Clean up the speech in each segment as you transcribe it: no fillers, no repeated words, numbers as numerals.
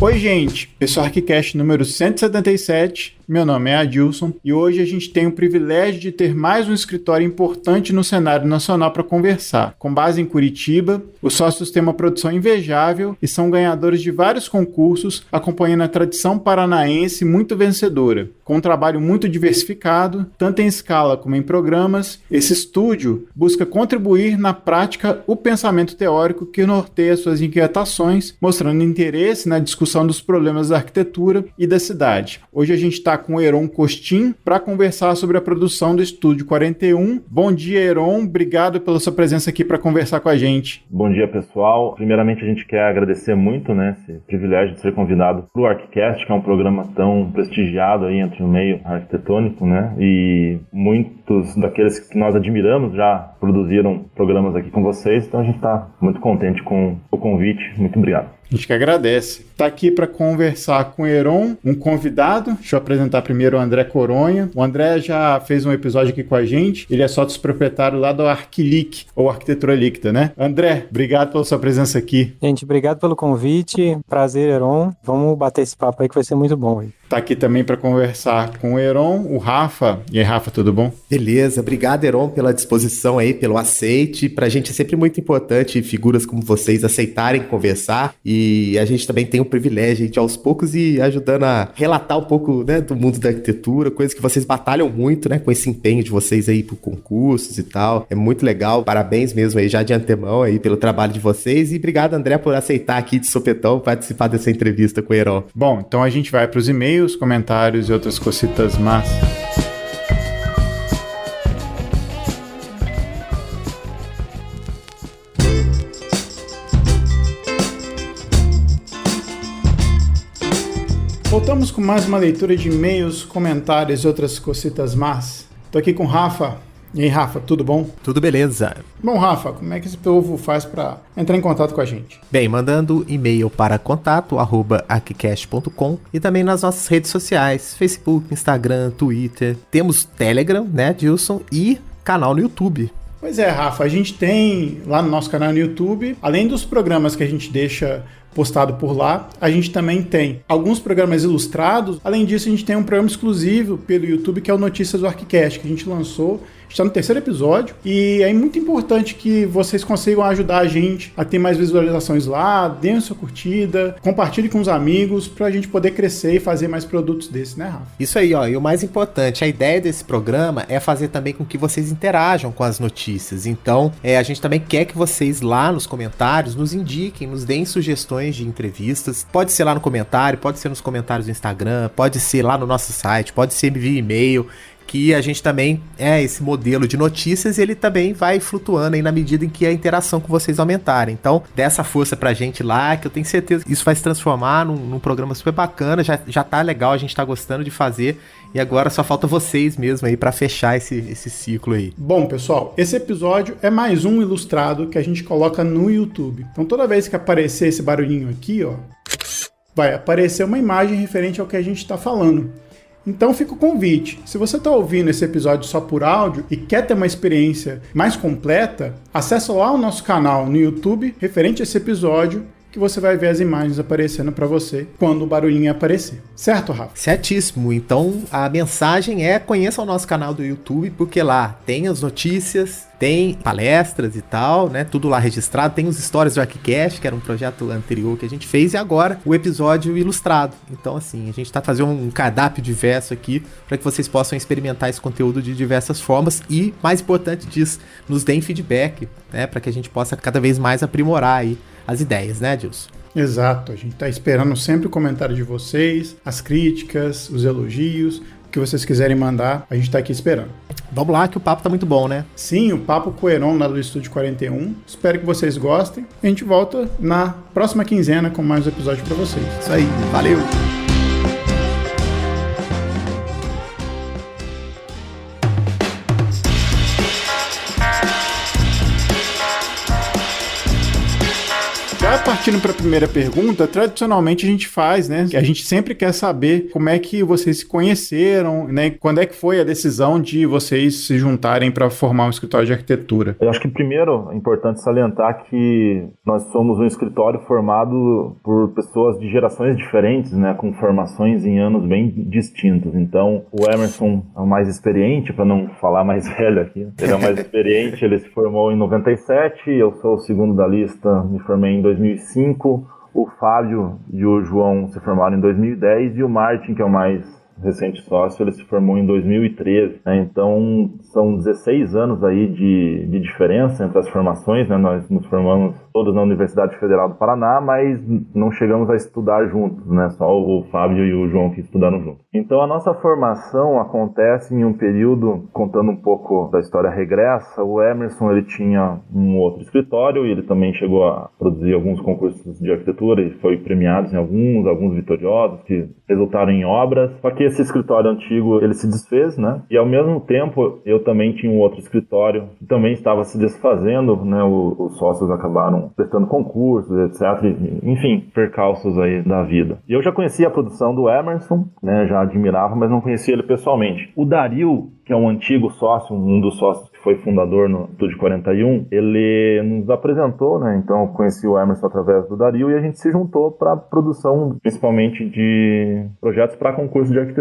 Oi, gente. Esse é o ArchiCast número 177. Meu nome é Adilson e hoje a gente tem o privilégio de ter mais um escritório importante no cenário nacional para conversar. Com base em Curitiba, os sócios têm uma produção invejável e são ganhadores de vários concursos, acompanhando a tradição paranaense muito vencedora. Com um trabalho muito diversificado, tanto em escala como em programas, esse estúdio busca contribuir na prática o pensamento teórico que norteia suas inquietações, mostrando interesse na discussão dos problemas da arquitetura e da cidade. Hoje a gente está com o Heron Costin para conversar sobre a produção do Estúdio 41. Bom dia, Heron. Obrigado pela sua presença aqui para conversar com a gente. Bom dia, pessoal. Primeiramente, a gente quer agradecer muito, esse privilégio de ser convidado para o ArchiCast, que é um programa tão prestigiado aí entre o meio arquitetônico, E muitos daqueles que nós admiramos já produziram programas aqui com vocês, então a gente está muito contente com o convite. Muito obrigado. A gente que agradece. Está aqui para conversar com o Heron, um convidado. Deixa eu apresentar primeiro o André Coronha. O André já fez um episódio aqui com a gente. Ele é sócio proprietário lá do Arquilic, ou Arquitetura Líquida, né? André, obrigado pela sua presença aqui. Gente, obrigado pelo convite. Prazer, Heron. Vamos bater esse papo aí que vai ser muito bom. Está aqui também para conversar com o Heron, o Rafa. E aí, Rafa, tudo bom? Beleza, obrigado, Heron, pela disposição aí, pelo aceite. Pra gente é sempre muito importante figuras como vocês aceitarem conversar, e a gente também tem o privilégio de aos poucos ir ajudando a relatar um pouco, do mundo da arquitetura, coisas que vocês batalham muito, com esse empenho de vocês aí por concursos e tal. É muito legal, parabéns mesmo aí já de antemão aí pelo trabalho de vocês, e obrigado, André, por aceitar aqui de sopetão participar dessa entrevista com o Heron. Bom, então a gente vai para os e-mails, comentários e outras cositas massas. Voltamos com mais uma leitura de e-mails, comentários e outras cositas más. Tô aqui com o Rafa. E aí, Rafa, tudo bom? Tudo beleza. Bom, Rafa, como é que esse povo faz para entrar em contato com a gente? Bem, mandando e-mail para contato@archicast.com e também nas nossas redes sociais, Facebook, Instagram, Twitter. Temos Telegram, Dilson, e canal no YouTube. Pois é, Rafa, a gente tem lá no nosso canal no YouTube, além dos programas que a gente deixa postado por lá, a gente também tem alguns programas ilustrados. Além disso, a gente tem um programa exclusivo pelo YouTube, que é o Notícias do ArchiCast, que a gente lançou. Está no 3º episódio e é muito importante que vocês consigam ajudar a gente a ter mais visualizações lá, deem sua curtida, compartilhe com os amigos para a gente poder crescer e fazer mais produtos desses, né, Rafa? Isso aí, e o mais importante, a ideia desse programa é fazer também com que vocês interajam com as notícias. Então, a gente também quer que vocês lá nos comentários nos indiquem, nos deem sugestões de entrevistas. Pode ser lá no comentário, pode ser nos comentários do Instagram, pode ser lá no nosso site, pode ser via e-mail, que a gente também esse modelo de notícias, ele também vai flutuando aí na medida em que a interação com vocês aumentarem. Então, dê essa força pra gente lá, que eu tenho certeza que isso vai se transformar num programa super bacana, já tá legal, a gente tá gostando de fazer, e agora só falta vocês mesmo aí pra fechar esse ciclo aí. Bom, pessoal, esse episódio é mais um ilustrado que a gente coloca no YouTube. Então, toda vez que aparecer esse barulhinho aqui, vai aparecer uma imagem referente ao que a gente tá falando. Então fica o convite, se você está ouvindo esse episódio só por áudio e quer ter uma experiência mais completa, acessa lá o nosso canal no YouTube, referente a esse episódio, que você vai ver as imagens aparecendo para você quando o barulhinho aparecer. Certo, Rafa? Certíssimo. Então a mensagem conheça o nosso canal do YouTube, porque lá tem as notícias, tem palestras e tal, tudo lá registrado, tem os stories do ArchiCast, que era um projeto anterior que a gente fez, e agora o episódio ilustrado. Então, assim, a gente tá fazendo um cardápio diverso aqui para que vocês possam experimentar esse conteúdo de diversas formas e, mais importante disso, nos deem feedback, para que a gente possa cada vez mais aprimorar aí as ideias, Dilson? Exato, a gente tá esperando sempre o comentário de vocês, as críticas, os elogios, o que vocês quiserem mandar, a gente tá aqui esperando. Vamos lá, que o papo tá muito bom, né? Sim, o papo com o Heron lá do Estúdio 41. Espero que vocês gostem. A gente volta na próxima quinzena com mais um episódio para vocês. Isso aí, valeu! Já partindo para a primeira pergunta, tradicionalmente a gente faz, né? A gente sempre quer saber como é que vocês se conheceram, né? Quando é que foi a decisão de vocês se juntarem para formar um escritório de arquitetura? Eu acho que primeiro é importante salientar que nós somos um escritório formado por pessoas de gerações diferentes, né? Com formações em anos bem distintos. Então, o Emerson é o mais experiente, para não falar mais velho aqui. Ele é o mais experiente, ele se formou em 97, eu sou o segundo da lista, me formei em 2005. O Fábio e o João se formaram em 2010 e o Martin, que é o mais recente sócio, ele se formou em 2013, né? Então são 16 anos aí de diferença entre as formações, né? Nós nos formamos todos na Universidade Federal do Paraná, mas não chegamos a estudar juntos, né? Só o Fábio e o João que estudaram juntos. Então a nossa formação acontece em um período, contando um pouco da história regressa, o Emerson ele tinha um outro escritório e ele também chegou a produzir alguns concursos de arquitetura e foi premiado em alguns vitoriosos que resultaram em obras, só que esse escritório antigo ele se desfez, né? E ao mesmo tempo eu também tinha um outro escritório que também estava se desfazendo, né? Os sócios acabaram prestando concursos, etc. Enfim, percalços aí da vida. E eu já conhecia a produção do Emerson, né? Já admirava, mas não conhecia ele pessoalmente. O Dario, que é um antigo sócio, um dos sócios que foi fundador no Estúdio 41, ele nos apresentou, né? Então eu conheci o Emerson através do Dario e a gente se juntou para a produção, principalmente de projetos para concurso de arquitetura.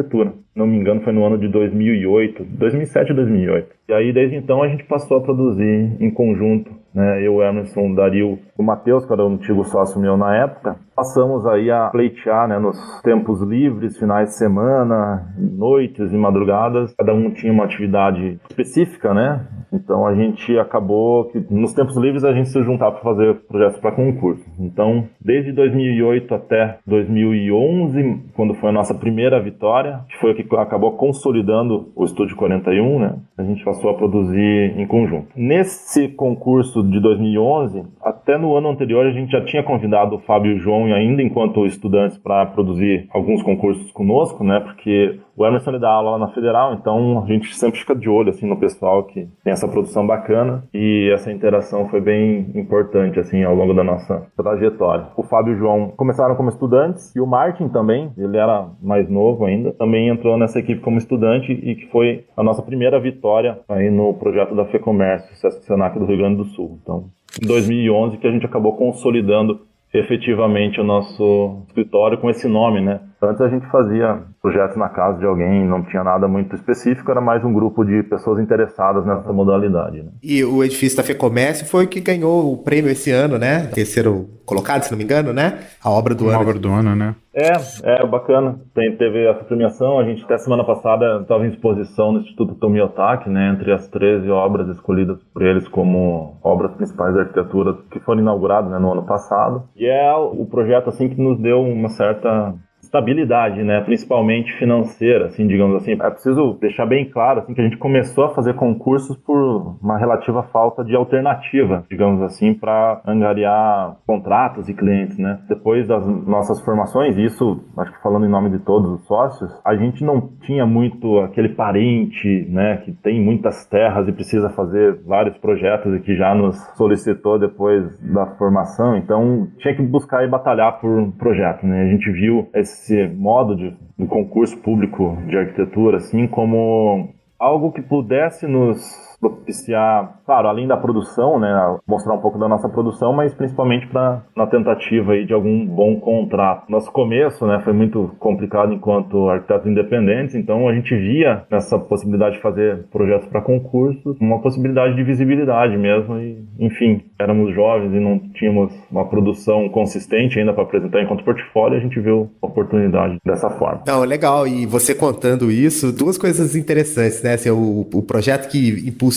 Não me engano, foi no ano de 2007 e 2008. E aí, desde então, a gente passou a produzir em conjunto, né? Eu, o Emerson, o Dario, o Matheus, que era o antigo sócio meu na época, passamos aí a pleitear, né, nos tempos livres, finais de semana, noites e madrugadas. Cada um tinha uma atividade específica, né? Então a gente acabou que nos tempos livres a gente se juntava para fazer projetos para concurso. Então, desde 2008 até 2011, quando foi a nossa primeira vitória, que foi o que acabou consolidando o Estúdio 41, né? A gente passou a produzir em conjunto. Nesse concurso de 2011, até no ano anterior a gente já tinha convidado o Fábio e o João, ainda enquanto estudantes, para produzir alguns concursos conosco, né? Porque o Emerson ele dá aula lá na Federal, então a gente sempre fica de olho assim no pessoal que tem essa produção bacana, e essa interação foi bem importante assim ao longo da nossa trajetória. O Fábio e o João começaram como estudantes e o Martin também, ele era mais novo ainda, também entrou nessa equipe como estudante e que foi a nossa primeira vitória aí no projeto da FEComércio, Sesc Senac do Rio Grande do Sul. Então, em 2011 que a gente acabou consolidando efetivamente o nosso escritório com esse nome, né? Antes a gente fazia projetos na casa de alguém, não tinha nada muito específico, era mais um grupo de pessoas interessadas nessa modalidade, né? E o edifício da FEComércio foi o que ganhou o prêmio esse ano, né? Terceiro colocado, se não me engano, né? A obra do ano. A obra do ano, né? É bacana. Teve essa premiação, a gente até semana passada estava em exposição no Instituto Tomiotaki, né? Entre as 13 obras escolhidas por eles como obras principais da arquitetura que foram inauguradas, né, no ano passado. E é o projeto assim que nos deu uma certa estabilidade, né, principalmente financeira, assim, digamos assim. É preciso deixar bem claro, assim, que a gente começou a fazer concursos por uma relativa falta de alternativa, digamos assim, para angariar contratos e clientes, né. Depois das nossas formações, isso, acho que falando em nome de todos os sócios, a gente não tinha muito aquele parente, né, que tem muitas terras e precisa fazer vários projetos e que já nos solicitou depois da formação, então tinha que buscar e batalhar por um projeto, né. A gente viu esse modo de concurso público de arquitetura assim como algo que pudesse nos propiciar, claro, além da produção, né, mostrar um pouco da nossa produção, mas principalmente na tentativa aí de algum bom contrato. Nosso começo, né, foi muito complicado enquanto arquitetos independentes, então a gente via nessa possibilidade de fazer projetos para concursos uma possibilidade de visibilidade mesmo e, enfim, éramos jovens e não tínhamos uma produção consistente ainda para apresentar enquanto portfólio, a gente viu a oportunidade dessa forma. Não, legal, e você contando isso, duas coisas interessantes, né, assim, o projeto que impulsionou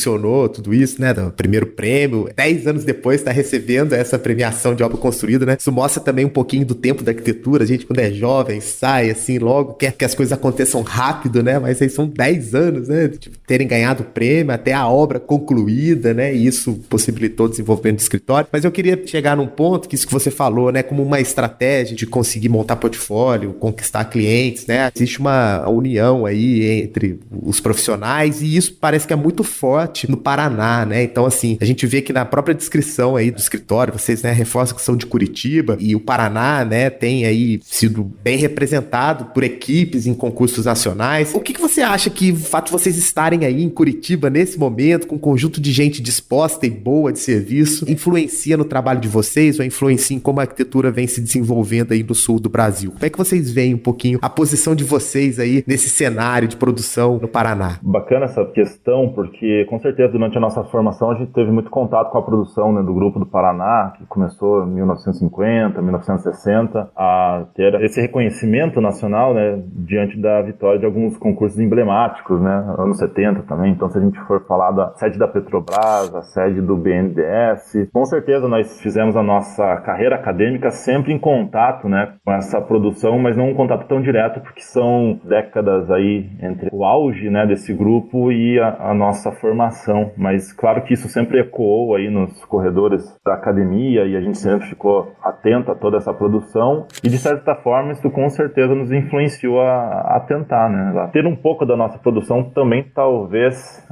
tudo isso, né, do primeiro prêmio, 10 anos depois está recebendo essa premiação de obra construída, né, isso mostra também um pouquinho do tempo da arquitetura, a gente quando é jovem, sai assim logo, quer que as coisas aconteçam rápido, né, mas aí são 10 anos, né, de terem ganhado o prêmio, até a obra concluída, né, e isso possibilitou o desenvolvimento do escritório, mas eu queria chegar num ponto, que isso que você falou, né, como uma estratégia de conseguir montar portfólio, conquistar clientes, né, existe uma união aí entre os profissionais e isso parece que é muito forte lote no Paraná, né? Então, assim, a gente vê que na própria descrição aí do escritório, vocês, né, reforçam que são de Curitiba e o Paraná, né, tem aí sido bem representado por equipes em concursos nacionais. O que você acha que o fato de vocês estarem aí em Curitiba nesse momento, com um conjunto de gente disposta e boa de serviço, influencia no trabalho de vocês ou influencia em como a arquitetura vem se desenvolvendo aí no sul do Brasil? Como é que vocês veem um pouquinho a posição de vocês aí nesse cenário de produção no Paraná? Bacana essa questão, porque com certeza durante a nossa formação a gente teve muito contato com a produção, né, do Grupo do Paraná, que começou em 1950, 1960, a ter esse reconhecimento nacional, né, diante da vitória de alguns concursos emblemáticos, né, anos 70 também. Então, se a gente for falar da sede da Petrobras, a sede do BNDES, com certeza nós fizemos a nossa carreira acadêmica sempre em contato, né, com essa produção, mas não um contato tão direto, porque são décadas aí entre o auge, né, desse grupo e a nossa formação. Mas claro que isso sempre ecoou aí nos corredores da academia e a gente sempre ficou atento a toda essa produção e de certa forma isso com certeza nos influenciou a tentar, né, a ter um pouco da nossa produção também talvez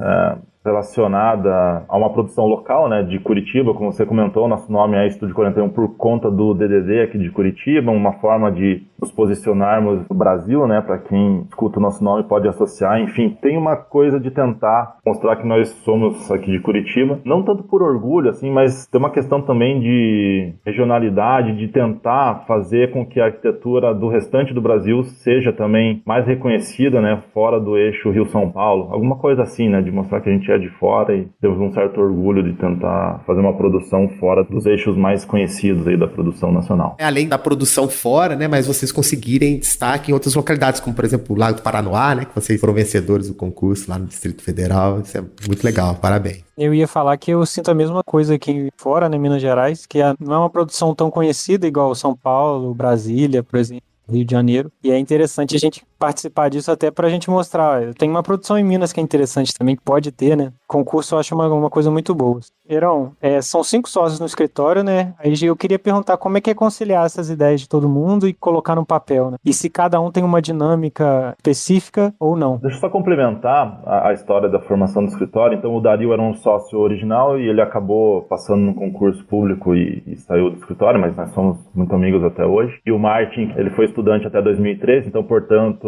relacionada a uma produção local, né, de Curitiba, como você comentou, nosso nome é Estúdio 41 por conta do DDD aqui de Curitiba, uma forma de nos posicionarmos no Brasil, né, para quem escuta o nosso nome pode associar, enfim, tem uma coisa de tentar mostrar que nós somos aqui de Curitiba, não tanto por orgulho, assim, mas tem uma questão também de regionalidade, de tentar fazer com que a arquitetura do restante do Brasil seja também mais reconhecida, né, fora do eixo Rio-São Paulo, alguma coisa assim, né, de mostrar que a gente é de fora e temos um certo orgulho de tentar fazer uma produção fora dos eixos mais conhecidos aí da produção nacional. Além da produção fora, né, mas vocês conseguirem destaque em outras localidades, como por exemplo o Lago do Paranoá, né, que vocês foram vencedores do concurso lá no Distrito Federal, isso é muito legal, parabéns. Eu ia falar que eu sinto a mesma coisa aqui fora, né, Minas Gerais, que não é uma produção tão conhecida igual São Paulo, Brasília, por exemplo, Rio de Janeiro, e é interessante a gente participar disso até pra gente mostrar. Tem uma produção em Minas que é interessante também, que pode ter, né? Concurso eu acho uma coisa muito boa. Heron, são 5 sócios no escritório, né? Aí eu queria perguntar como é que é conciliar essas ideias de todo mundo e colocar no papel, né? E se cada um tem uma dinâmica específica ou não. Deixa eu só complementar a história da formação do escritório. Então o Dario era um sócio original e ele acabou passando num concurso público e saiu do escritório, mas nós somos muito amigos até hoje. E o Martin, ele foi estudante até 2013, então portanto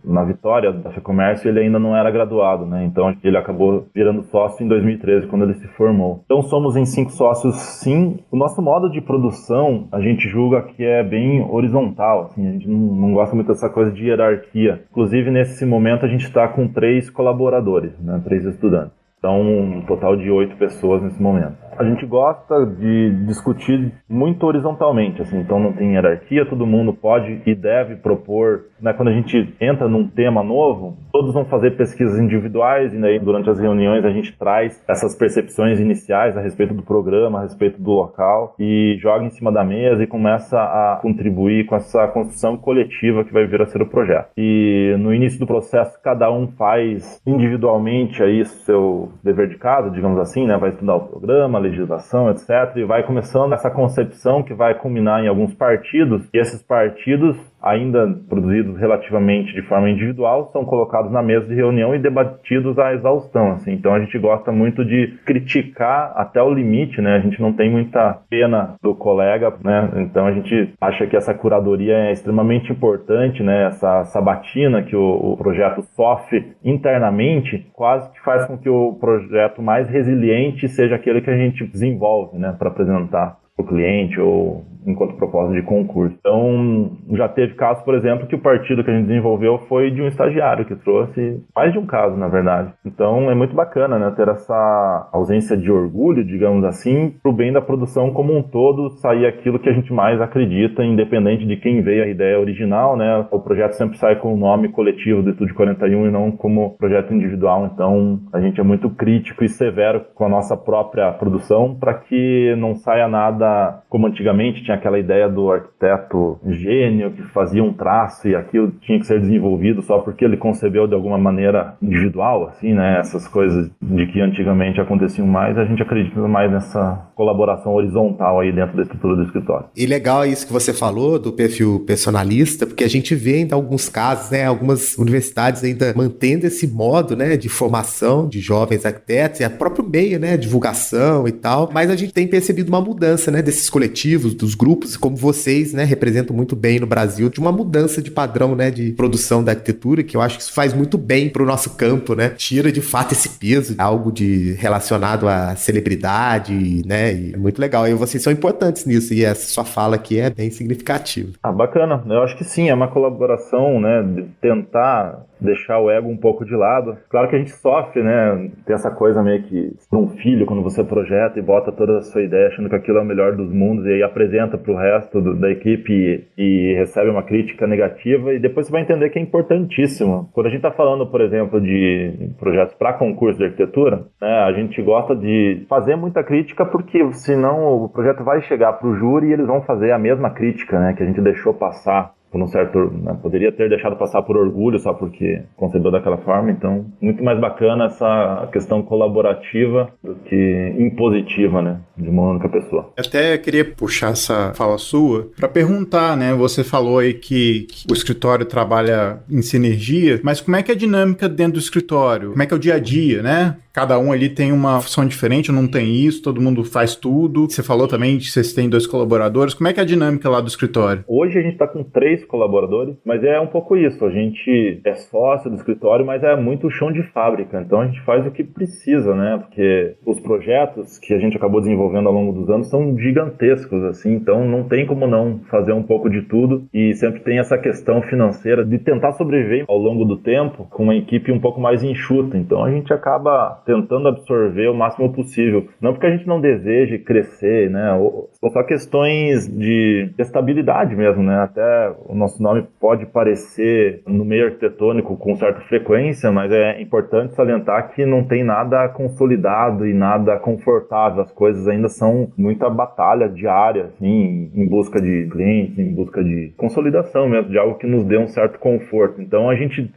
na Vitória da FEComércio ele ainda não era graduado, né? Então ele acabou virando sócio em 2013 quando ele se formou. Então somos em 5 sócios, sim. O nosso modo de produção a gente julga que é bem horizontal, assim, a gente não gosta muito dessa coisa de hierarquia. Inclusive nesse momento a gente está com 3 colaboradores, né? 3 estudantes. Então um total de 8 pessoas nesse momento. A gente gosta de discutir muito horizontalmente, assim, então não tem hierarquia, todo mundo pode e deve propor, né, quando a gente entra num tema novo, todos vão fazer pesquisas individuais e aí durante as reuniões a gente traz essas percepções iniciais a respeito do programa, a respeito do local e joga em cima da mesa e começa a contribuir com essa construção coletiva que vai vir a ser o projeto. E no início do processo cada um faz individualmente aí seu dever de casa, digamos assim, né, vai estudar o programa, legislação, etc. E vai começando essa concepção que vai culminar em alguns partidos, e esses partidos, ainda produzidos relativamente de forma individual, são colocados na mesa de reunião e debatidos à exaustão, assim. Então a gente gosta muito de criticar até o limite, né? A gente não tem muita pena do colega, né? Então a gente acha que essa curadoria é extremamente importante, né? Essa sabatina que o projeto sofre internamente quase que faz com que o projeto mais resiliente seja aquele que a gente desenvolve, né? Para apresentar para o cliente ou enquanto propósito de concurso. Então, já teve casos, por exemplo, que o partido que a gente desenvolveu foi de um estagiário que trouxe, mais de um caso, na verdade. Então, é muito bacana, né, ter essa ausência de orgulho, digamos assim, pro bem da produção como um todo, sair aquilo que a gente mais acredita, independente de quem veio a ideia original, né, o projeto sempre sai com o nome coletivo do Estúdio 41 e não como projeto individual. Então, a gente é muito crítico e severo com a nossa própria produção para que não saia nada como antigamente tinha tinha aquela ideia do arquiteto gênio que fazia um traço e aquilo tinha que ser desenvolvido só porque ele concebeu de alguma maneira individual, assim, né? Essas coisas de que antigamente aconteciam mais, a gente acredita mais nessa colaboração horizontal aí dentro da estrutura do escritório. E legal isso que você falou do perfil personalista, porque a gente vê ainda alguns casos, né, algumas universidades ainda mantendo esse modo, né, de formação de jovens arquitetos e a próprio meio, né, divulgação e tal, mas a gente tem percebido uma mudança, né, desses coletivos, dos grupos, como vocês, né, representam muito bem no Brasil, de uma mudança de padrão, né, de produção da arquitetura, que eu acho que isso faz muito bem para o nosso campo, né, tira de fato esse peso, algo de relacionado à celebridade, né, e é muito legal, e vocês são importantes nisso, e essa sua fala aqui é bem significativa. Bacana, eu acho que sim, é uma colaboração, né, de tentar deixar o ego um pouco de lado. Claro que a gente sofre, né, tem essa coisa meio que para um filho, quando você projeta e bota toda a sua ideia achando que aquilo é o melhor dos mundos e aí apresenta para o resto da equipe e recebe uma crítica negativa e depois você vai entender que é importantíssimo. Quando a gente está falando, por exemplo, de projetos para concurso de arquitetura, né, a gente gosta de fazer muita crítica porque senão o projeto vai chegar para o júri e eles vão fazer a mesma crítica, né, que a gente deixou passar por um certo, né, poderia ter deixado passar por orgulho só porque concebeu daquela forma, então muito mais bacana essa questão colaborativa do que impositiva, né, de uma única pessoa. Até queria puxar essa fala sua para perguntar, né, você falou aí que o escritório trabalha em sinergia, mas como é que é a dinâmica dentro do escritório? Como é que é o dia a dia, né? Cada um ali tem uma função diferente, não tem isso, todo mundo faz tudo. Você falou também que vocês têm 2 colaboradores. Como é que é a dinâmica lá do escritório? Hoje a gente está com 3 colaboradores, mas é um pouco isso. A gente é sócio do escritório, mas é muito chão de fábrica. Então a gente faz o que precisa, né? Porque os projetos que a gente acabou desenvolvendo ao longo dos anos são gigantescos, assim. Então não tem como não fazer um pouco de tudo. E sempre tem essa questão financeira de tentar sobreviver ao longo do tempo com uma equipe um pouco mais enxuta. Então a gente acaba tentando absorver o máximo possível. Não porque a gente não deseje crescer, né? São só questões de estabilidade mesmo, né? Até o nosso nome pode parecer no meio arquitetônico com certa frequência, mas é importante salientar que não tem nada consolidado e nada confortável. As coisas ainda são muita batalha diária, assim, em busca de clientes, em busca de consolidação mesmo, de algo que nos dê um certo conforto. Então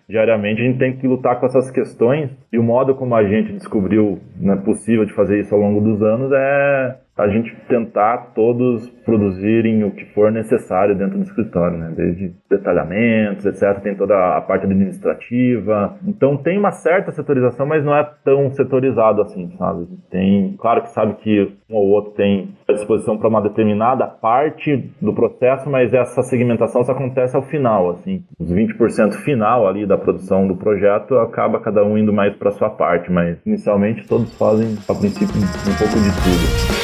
diariamente a gente tem que lutar com essas questões e o modo como a gente descobriu, né, possível de fazer isso ao longo dos anos é a gente tentar todos produzirem o que for necessário dentro do escritório, né? Desde detalhamentos, etc. Tem toda a parte administrativa. Então tem uma certa setorização, mas não é tão setorizado assim, sabe? Tem, claro que sabe que um ou outro tem a disposição para uma determinada parte do processo, mas essa segmentação só acontece ao final, assim. Os 20% final ali da produção do projeto acaba cada um indo mais para sua parte, mas inicialmente todos fazem, a princípio, um pouco de tudo.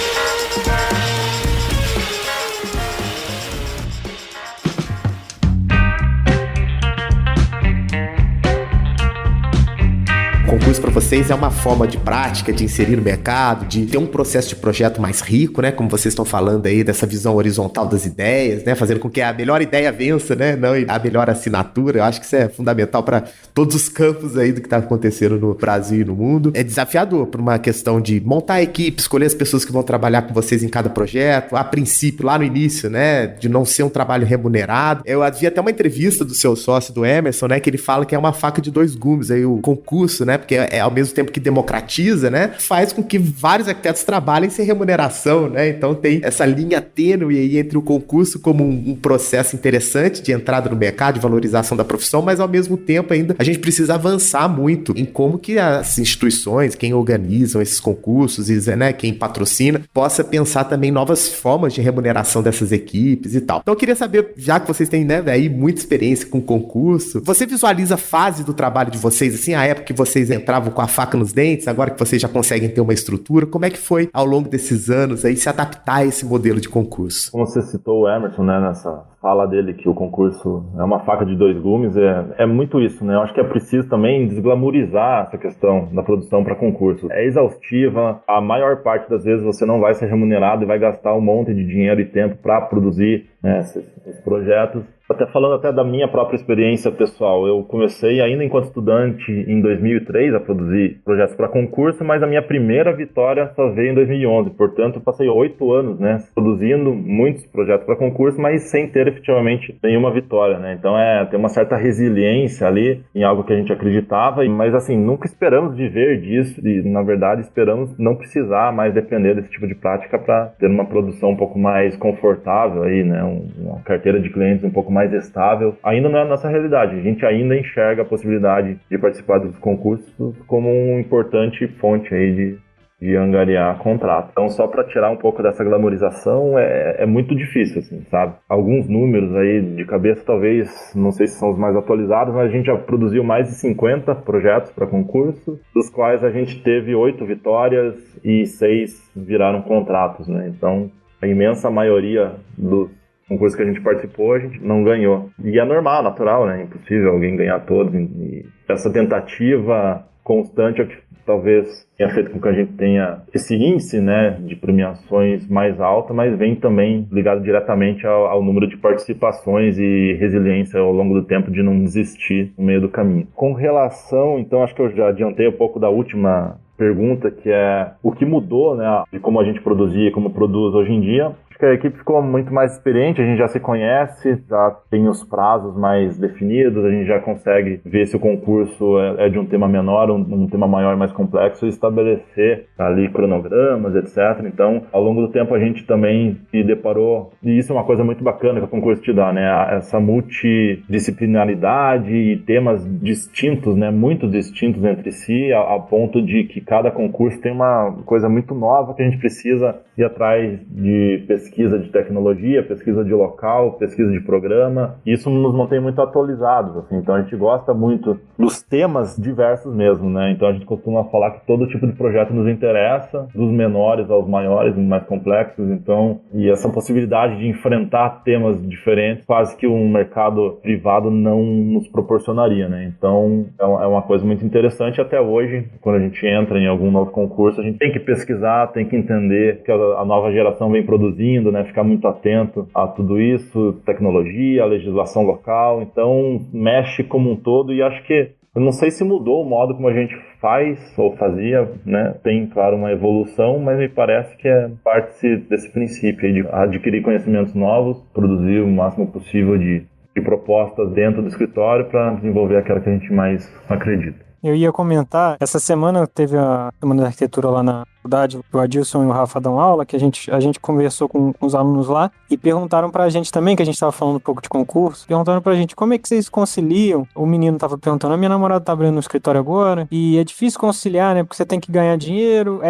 Concurso para vocês é uma forma de prática, de inserir no mercado, de ter um processo de projeto mais rico, né? Como vocês estão falando aí, dessa visão horizontal das ideias, né? Fazendo com que a melhor ideia vença, né? Não a melhor assinatura. Eu acho que isso é fundamental para todos os campos aí do que está acontecendo no Brasil e no mundo. É desafiador por uma questão de montar a equipe, escolher as pessoas que vão trabalhar com vocês em cada projeto. A princípio, lá no início, né? De não ser um trabalho remunerado. Eu vi até uma entrevista do seu sócio, do Emerson, né? Que ele fala que é uma faca de 2 gumes aí, o concurso, né? Porque é ao mesmo tempo que democratiza, né? Faz com que vários arquitetos trabalhem sem remuneração, né? Então tem essa linha tênue aí entre o concurso como um processo interessante de entrada no mercado, de valorização da profissão, mas ao mesmo tempo ainda a gente precisa avançar muito em como que as instituições, quem organizam esses concursos, e, né, quem patrocina, possa pensar também novas formas de remuneração dessas equipes e tal. Então eu queria saber, já que vocês têm, né, aí muita experiência com concurso, você visualiza a fase do trabalho de vocês, assim, a época que vocês entravam com a faca nos dentes, agora que vocês já conseguem ter uma estrutura, como é que foi ao longo desses anos aí se adaptar a esse modelo de concurso? Como você citou o Emerson, né, nessa fala dele que o concurso é uma faca de 2 gumes, é muito isso, né? Eu acho que é preciso também desglamorizar essa questão da produção para concurso. É exaustiva, a maior parte das vezes você não vai ser remunerado e vai gastar um monte de dinheiro e tempo para produzir, né, esses projetos. Até falando até da minha própria experiência pessoal, eu comecei ainda enquanto estudante em 2003 a produzir projetos para concurso, mas a minha primeira vitória só veio em 2011, portanto eu passei 8 anos, né, produzindo muitos projetos para concurso, mas sem ter efetivamente nenhuma vitória, né, então tem uma certa resiliência ali em algo que a gente acreditava, mas assim, nunca esperamos viver disso e na verdade esperamos não precisar mais depender desse tipo de prática para ter uma produção um pouco mais confortável aí, né, uma carteira de clientes um pouco mais estável. Ainda não é a nossa realidade. A gente ainda enxerga a possibilidade de participar dos concursos como uma importante fonte aí de angariar contrato. Então, só para tirar um pouco dessa glamorização, é muito difícil, assim, sabe? Alguns números aí de cabeça, talvez, não sei se são os mais atualizados, mas a gente já produziu mais de 50 projetos para concurso, dos quais a gente teve 8 vitórias e 6 viraram contratos, né? Então, a imensa maioria dos concurso que a gente participou, a gente não ganhou. E é normal, natural, né? É impossível alguém ganhar todos. E essa tentativa constante é que talvez tenha feito com que a gente tenha esse índice, né, de premiações mais alto, mas vem também ligado diretamente ao número de participações e resiliência ao longo do tempo de não desistir no meio do caminho. Com relação, então, acho que eu já adiantei um pouco da última pergunta, que é o que mudou, né, de como a gente produzia e como produz hoje em dia. Que a equipe ficou muito mais experiente, a gente já se conhece, já tem os prazos mais definidos, a gente já consegue ver se o concurso é de um tema menor, um tema maior, mais complexo, e estabelecer ali cronogramas, etc. Então, ao longo do tempo a gente também se deparou, e isso é uma coisa muito bacana que o concurso te dá, né? Essa multidisciplinaridade e temas distintos, né? Muito distintos entre si, a ponto de que cada concurso tem uma coisa muito nova que a gente precisa ir atrás de pesquisa de tecnologia, pesquisa de local, pesquisa de programa. Isso nos mantém muito atualizados, assim. Então a gente gosta muito dos temas diversos mesmo, né? Então a gente costuma falar que todo tipo de projeto nos interessa, dos menores aos maiores, mais complexos. Então, e essa possibilidade de enfrentar temas diferentes, quase que um mercado privado não nos proporcionaria, né? Então é uma coisa muito interessante. Até hoje, quando a gente entra em algum novo concurso, a gente tem que pesquisar, tem que entender que a nova geração vem produzindo, né, ficar muito atento a tudo isso, tecnologia, legislação local, então mexe como um todo e acho que, eu não sei se mudou o modo como a gente faz ou fazia, né, tem claro uma evolução, mas me parece que é parte desse princípio aí de adquirir conhecimentos novos, produzir o máximo possível de propostas dentro do escritório para desenvolver aquela que a gente mais acredita. Eu ia comentar, essa semana teve a Semana da Arquitetura lá na faculdade, o Adilson e o Rafa dão aula, que a gente conversou com os alunos lá e perguntaram pra gente também, que a gente tava falando um pouco de concurso, perguntaram pra gente como é que vocês conciliam. O menino tava perguntando, a minha namorada tá abrindo um escritório agora e é difícil conciliar, né, porque você tem que ganhar dinheiro,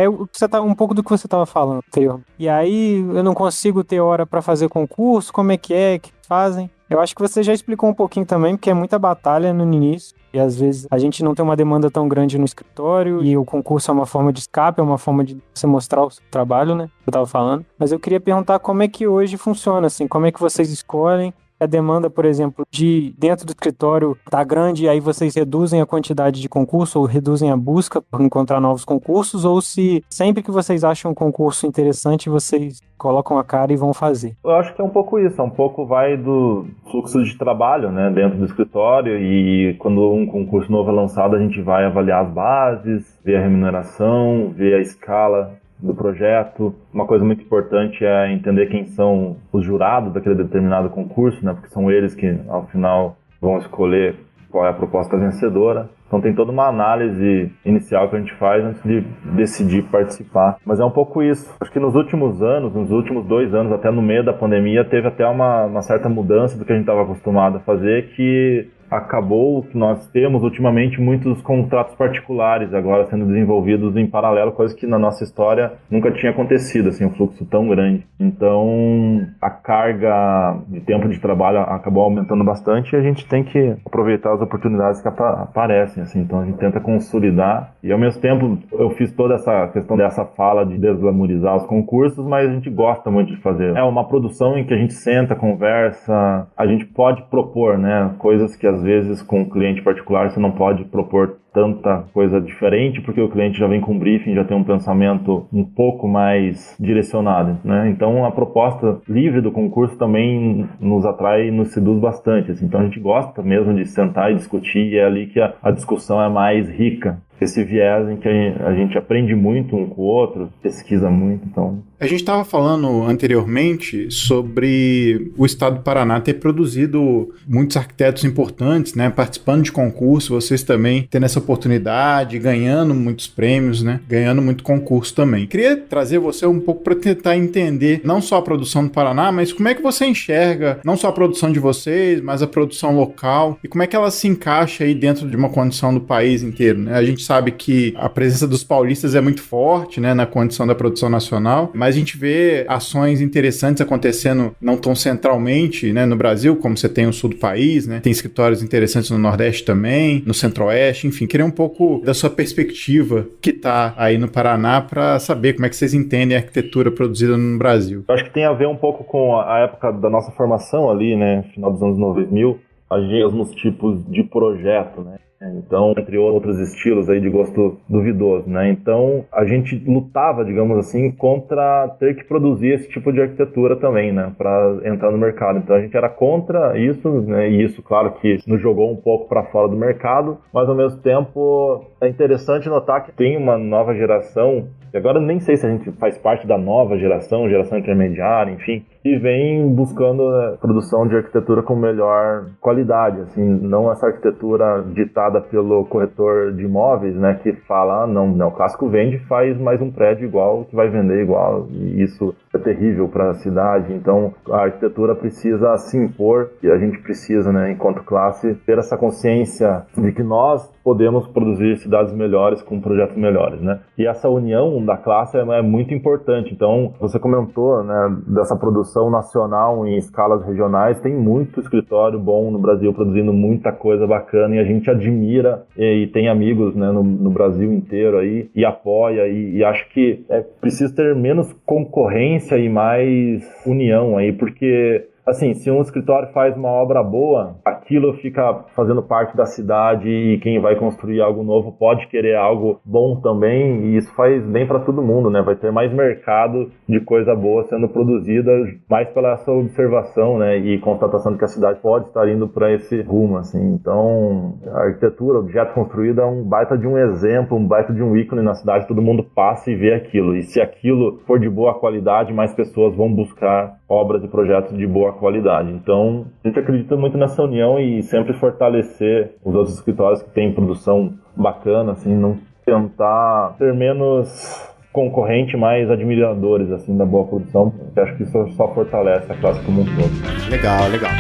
um pouco do que você tava falando, Theo. E aí eu não consigo ter hora pra fazer concurso, como é que fazem? Eu acho que você já explicou um pouquinho também, porque é muita batalha no início. E às vezes a gente não tem uma demanda tão grande no escritório e o concurso é uma forma de escape, é uma forma de você mostrar o seu trabalho, né? Eu tava falando. Mas eu queria perguntar como é que hoje funciona, assim, como é que vocês escolhem a demanda, por exemplo, de dentro do escritório tá grande e aí vocês reduzem a quantidade de concurso ou reduzem a busca por encontrar novos concursos, ou se sempre que vocês acham um concurso interessante, vocês colocam a cara e vão fazer? Eu acho que é um pouco isso, um pouco vai do fluxo de trabalho, né, dentro do escritório, e quando um concurso novo é lançado, a gente vai avaliar as bases, ver a remuneração, ver a escala do projeto. Uma coisa muito importante é entender quem são os jurados daquele determinado concurso, né? Porque são eles que, ao final, vão escolher qual é a proposta vencedora. Então tem toda uma análise inicial que a gente faz antes de decidir participar. Mas é um pouco isso. Acho que nos últimos anos, nos últimos 2 anos, até no meio da pandemia, teve até uma certa mudança do que a gente estava acostumado a fazer, que acabou que nós temos ultimamente muitos contratos particulares agora sendo desenvolvidos em paralelo, coisa que na nossa história nunca tinha acontecido, assim, um fluxo tão grande. Então a carga de tempo de trabalho acabou aumentando bastante e a gente tem que aproveitar as oportunidades que aparecem, assim. Então a gente tenta consolidar e ao mesmo tempo eu fiz toda essa questão dessa fala de desglamorizar os concursos, mas a gente gosta muito de fazer. É uma produção em que a gente senta, conversa, a gente pode propor, né, coisas que às vezes com um cliente particular você não pode propor tanta coisa diferente, porque o cliente já vem com briefing, já tem um pensamento um pouco mais direcionado, né? Então a proposta livre do concurso também nos atrai e nos seduz bastante, assim. Então a gente gosta mesmo de sentar e discutir, e é ali que a discussão é mais rica. Esse viés em que a gente aprende muito um com o outro, pesquisa muito, então... A gente estava falando anteriormente sobre o estado do Paraná ter produzido muitos arquitetos importantes, né, participando de concurso, vocês também tendo essa oportunidade, ganhando muitos prêmios, né, ganhando muito concurso também. Queria trazer você um pouco para tentar entender não só a produção do Paraná, mas como é que você enxerga não só a produção de vocês, mas a produção local e como é que ela se encaixa aí dentro de uma condição do país inteiro, né? A gente sabe que a presença dos paulistas é muito forte, né, na condição da produção nacional, mas a gente vê ações interessantes acontecendo não tão centralmente, né, no Brasil, como você tem o sul do país, né, tem escritórios interessantes no Nordeste também, no Centro-Oeste, enfim, queria um pouco da sua perspectiva que está aí no Paraná para saber como é que vocês entendem a arquitetura produzida no Brasil. Eu acho que tem a ver um pouco com a época da nossa formação ali, né, final dos anos 2000, os mesmos tipos de projeto, né. Então, entre outros estilos aí de gosto duvidoso, né? Então, a gente lutava, digamos assim, contra ter que produzir esse tipo de arquitetura também, né? Para entrar no mercado. Então, a gente era contra isso, né? E isso, claro, que nos jogou um pouco para fora do mercado, mas ao mesmo tempo é interessante notar que tem uma nova geração, e agora nem sei se a gente faz parte da nova geração intermediária, enfim, que vem buscando produção de arquitetura com melhor qualidade, assim, não essa arquitetura ditada pelo corretor de imóveis, né, que fala, não, o clássico vende, faz mais um prédio igual, que vai vender igual, e isso é terrível para a cidade. Então a arquitetura precisa se impor, e a gente precisa, né, enquanto classe, ter essa consciência de que nós podemos produzir cidades melhores com projetos melhores, né? E essa união da classe é muito importante. Então, você comentou, né, dessa produção nacional em escalas regionais, tem muito escritório bom no Brasil produzindo muita coisa bacana, e a gente admira e tem amigos, né, no Brasil inteiro aí, e apoia, e acho que é preciso ter menos concorrência e mais união aí, porque assim, se um escritório faz uma obra boa, aquilo fica fazendo parte da cidade, e quem vai construir algo novo pode querer algo bom também, e isso faz bem para todo mundo, né? Vai ter mais mercado de coisa boa sendo produzida, mais pela essa observação, né? E constatação de que a cidade pode estar indo para esse rumo, assim. Então, a arquitetura, objeto construído, é um baita de um exemplo, um baita de um ícone na cidade, todo mundo passa e vê aquilo. E se aquilo for de boa qualidade, mais pessoas vão buscar obras e projetos de boa qualidade. Então, a gente acredita muito nessa união e sempre fortalecer os outros escritórios que têm produção bacana, assim, não tentar ter menos concorrente, mais admiradores, assim, da boa produção, porque acho que isso só fortalece a classe como um todo. Legal, legal.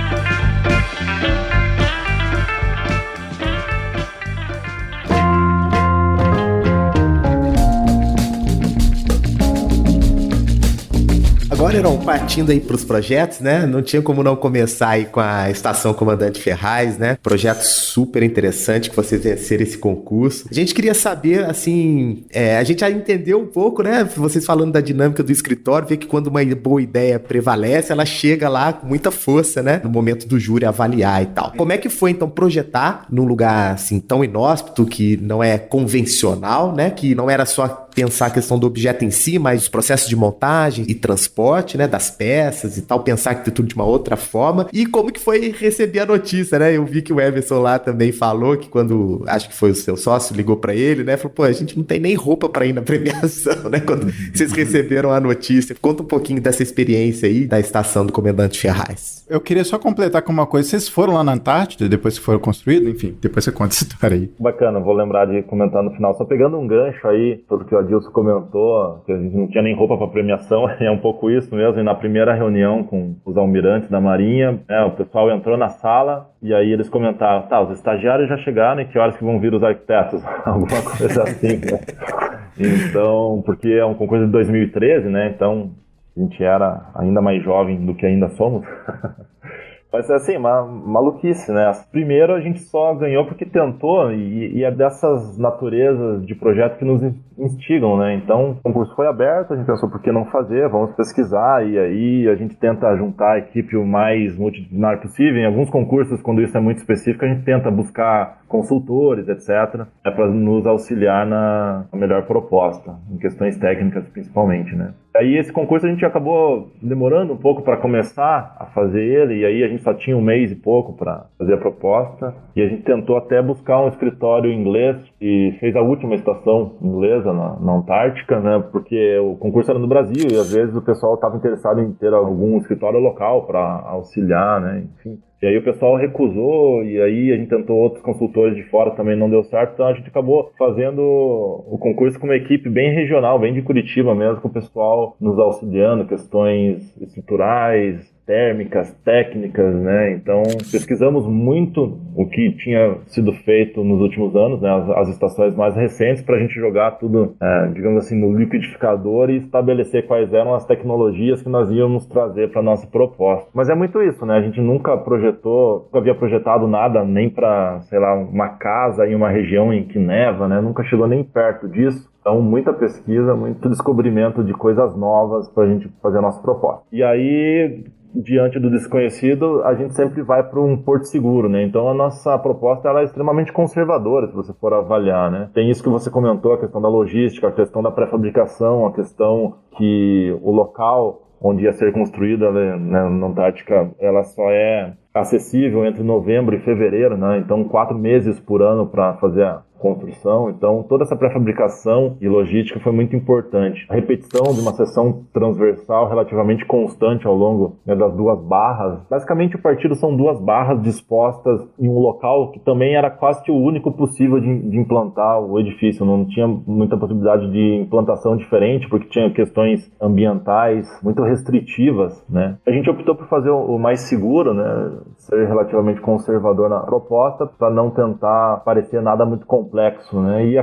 Agora, Heron, partindo aí para os projetos, né? Não tinha como não começar aí com a Estação Comandante Ferraz, né? Projeto super interessante que vocês venceram esse concurso. A gente queria saber, assim, a gente já entendeu um pouco, né? Vocês falando da dinâmica do escritório, ver que quando uma boa ideia prevalece, ela chega lá com muita força, né? No momento do júri avaliar e tal. Como é que foi, então, projetar num lugar, assim, tão inóspito, que não é convencional, né? Que não era só pensar a questão do objeto em si, mas os processos de montagem e transporte, né, das peças e tal, pensar a arquitetura de uma outra forma, e como que foi receber a notícia, né? Eu vi que o Everson lá também falou que quando, acho que foi o seu sócio, ligou pra ele, né, falou, pô, a gente não tem nem roupa pra ir na premiação, né, quando vocês receberam a notícia. Conta um pouquinho dessa experiência aí da Estação do Comandante Ferraz. Eu queria só completar com uma coisa, vocês foram lá na Antártida, depois que foram construídos, enfim, depois você conta essa história aí. Bacana, vou lembrar de comentar no final, só pegando um gancho aí, tudo que o Adilson comentou, que a gente não tinha nem roupa para premiação, é um pouco isso mesmo, e na primeira reunião com os almirantes da Marinha, o pessoal entrou na sala, e aí eles comentaram, tá, os estagiários já chegaram, e que horas que vão vir os arquitetos? Alguma coisa assim, né? Então, porque é um concurso de 2013, né, então a gente era ainda mais jovem do que ainda somos. Mas é assim, uma maluquice, né? Primeiro a gente só ganhou porque tentou e é dessas naturezas de projeto que nos instigam, né? Então, o concurso foi aberto, a gente pensou por que não fazer, vamos pesquisar e aí a gente tenta juntar a equipe o mais multidisciplinar possível. Em alguns concursos, quando isso é muito específico, a gente tenta buscar consultores, etc. para nos auxiliar na melhor proposta, em questões técnicas principalmente, né? Aí esse concurso a gente acabou demorando um pouco para começar a fazer ele, e aí a gente só tinha um mês e pouco para fazer a proposta, e a gente tentou até buscar um escritório inglês e fez a última estação inglesa na Antártica, né, porque o concurso era no Brasil e às vezes o pessoal estava interessado em ter algum escritório local para auxiliar, né, enfim. E aí o pessoal recusou, e aí a gente tentou outros consultores de fora, também não deu certo, então a gente acabou fazendo o concurso com uma equipe bem regional, bem de Curitiba mesmo, com o pessoal nos auxiliando, questões estruturais, térmicas, técnicas, né? Então pesquisamos muito o que tinha sido feito nos últimos anos, né? As estações mais recentes, para a gente jogar tudo, digamos assim, no liquidificador e estabelecer quais eram as tecnologias que nós íamos trazer para nossa proposta. Mas é muito isso, né? A gente nunca havia projetado nada, nem para, sei lá, uma casa em uma região em que neva, né? Nunca chegou nem perto disso. Então, muita pesquisa, muito descobrimento de coisas novas para a gente fazer a nossa proposta. E aí, diante do desconhecido, a gente sempre vai para um porto seguro, né? Então, a nossa proposta ela é extremamente conservadora, se você for avaliar, né? Tem isso que você comentou, a questão da logística, a questão da pré-fabricação, a questão que o local onde ia ser construída, né, na Antártica, ela só é acessível entre novembro e fevereiro, né? Então 4 meses por ano para fazer a construção. Então toda essa pré-fabricação e logística foi muito importante. A repetição de uma seção transversal relativamente constante ao longo, né, das 2 barras. Basicamente o partido são 2 barras dispostas em um local que também era quase que o único possível de implantar o edifício. Não tinha muita possibilidade de implantação diferente, porque tinha questões ambientais muito restritivas, né? A gente optou por fazer o mais seguro, né? Ser relativamente conservador na proposta, para não tentar parecer nada muito complexo, né? E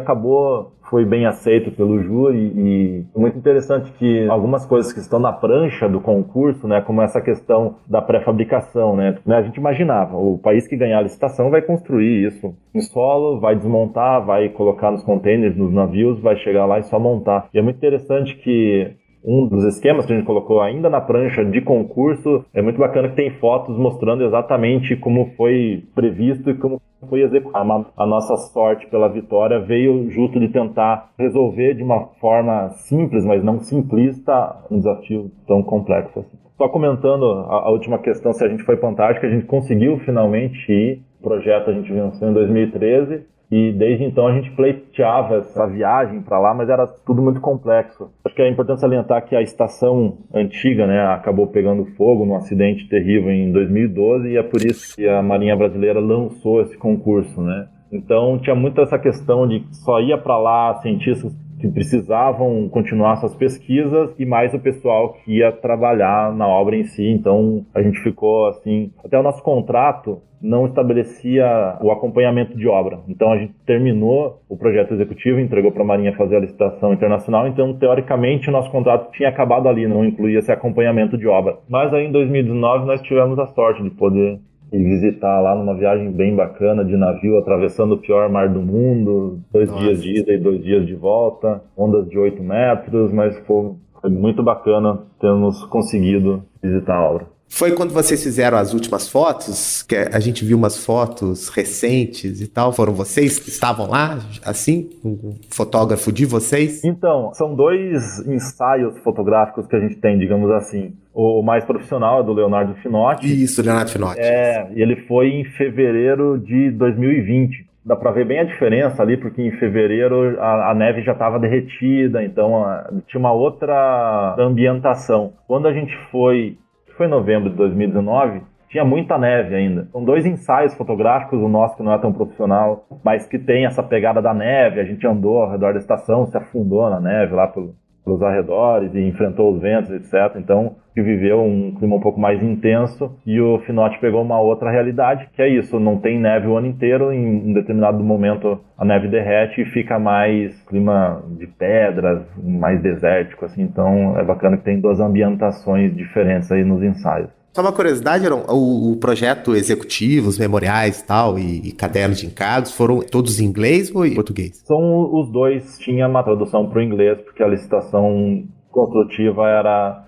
foi bem aceito pelo júri, e muito interessante que algumas coisas que estão na prancha do concurso, né, como essa questão da pré-fabricação, né, a gente imaginava, o país que ganhar a licitação vai construir isso em solo, vai desmontar, vai colocar nos containers, nos navios, vai chegar lá e só montar. E é muito interessante que um dos esquemas que a gente colocou ainda na prancha de concurso é muito bacana, que tem fotos mostrando exatamente como foi previsto e como foi executado. A nossa sorte pela vitória veio justo de tentar resolver de uma forma simples, mas não simplista, um desafio tão complexo assim. Só comentando a última questão, se a gente foi para a Antártica, a gente conseguiu finalmente ir. O projeto a gente venceu em 2013. E desde então a gente pleiteava essa viagem para lá, mas era tudo muito complexo. Acho que é importante salientar que a estação antiga, né, acabou pegando fogo num acidente terrível em 2012, e é por isso que a Marinha Brasileira lançou esse concurso, né? Então tinha muito essa questão de que só ia para lá cientistas que precisavam continuar suas pesquisas e mais o pessoal que ia trabalhar na obra em si. Então a gente ficou assim, até o nosso contrato não estabelecia o acompanhamento de obra. Então a gente terminou o projeto executivo, entregou para a Marinha fazer a licitação internacional, então teoricamente o nosso contrato tinha acabado ali, não incluía esse acompanhamento de obra. Mas aí em 2019 nós tivemos a sorte de poder ir visitar lá numa viagem bem bacana de navio, atravessando o pior mar do mundo, 2 dias de ida e 2 dias de volta, ondas de 8 metros, mas foi muito bacana termos conseguido visitar a obra. Foi quando vocês fizeram as últimas fotos, que a gente viu umas fotos recentes e tal, foram vocês que estavam lá, assim, um fotógrafo de vocês? Então, são 2 ensaios fotográficos que a gente tem, digamos assim. O mais profissional é do Leonardo Finotti. Isso, Leonardo Finotti. E ele foi em fevereiro de 2020. Dá pra ver bem a diferença ali, porque em fevereiro a neve já estava derretida, então tinha uma outra ambientação. Quando a gente foi em novembro de 2019, tinha muita neve ainda. São 2 ensaios fotográficos, o nosso que não é tão profissional, mas que tem essa pegada da neve. A gente andou ao redor da estação, se afundou na neve lá pelos arredores e enfrentou os ventos, etc. Então, que viveu um clima um pouco mais intenso, e o Finotti pegou uma outra realidade, que é isso, não tem neve o ano inteiro, em um determinado momento a neve derrete e fica mais clima de pedras, mais desértico, assim. Então é bacana que tem 2 ambientações diferentes aí nos ensaios. Só uma curiosidade, Aaron, o projeto executivo, os memoriais e cadernos de encargos foram todos em inglês ou em português? São os dois, tinha uma tradução para o inglês, porque a licitação construtiva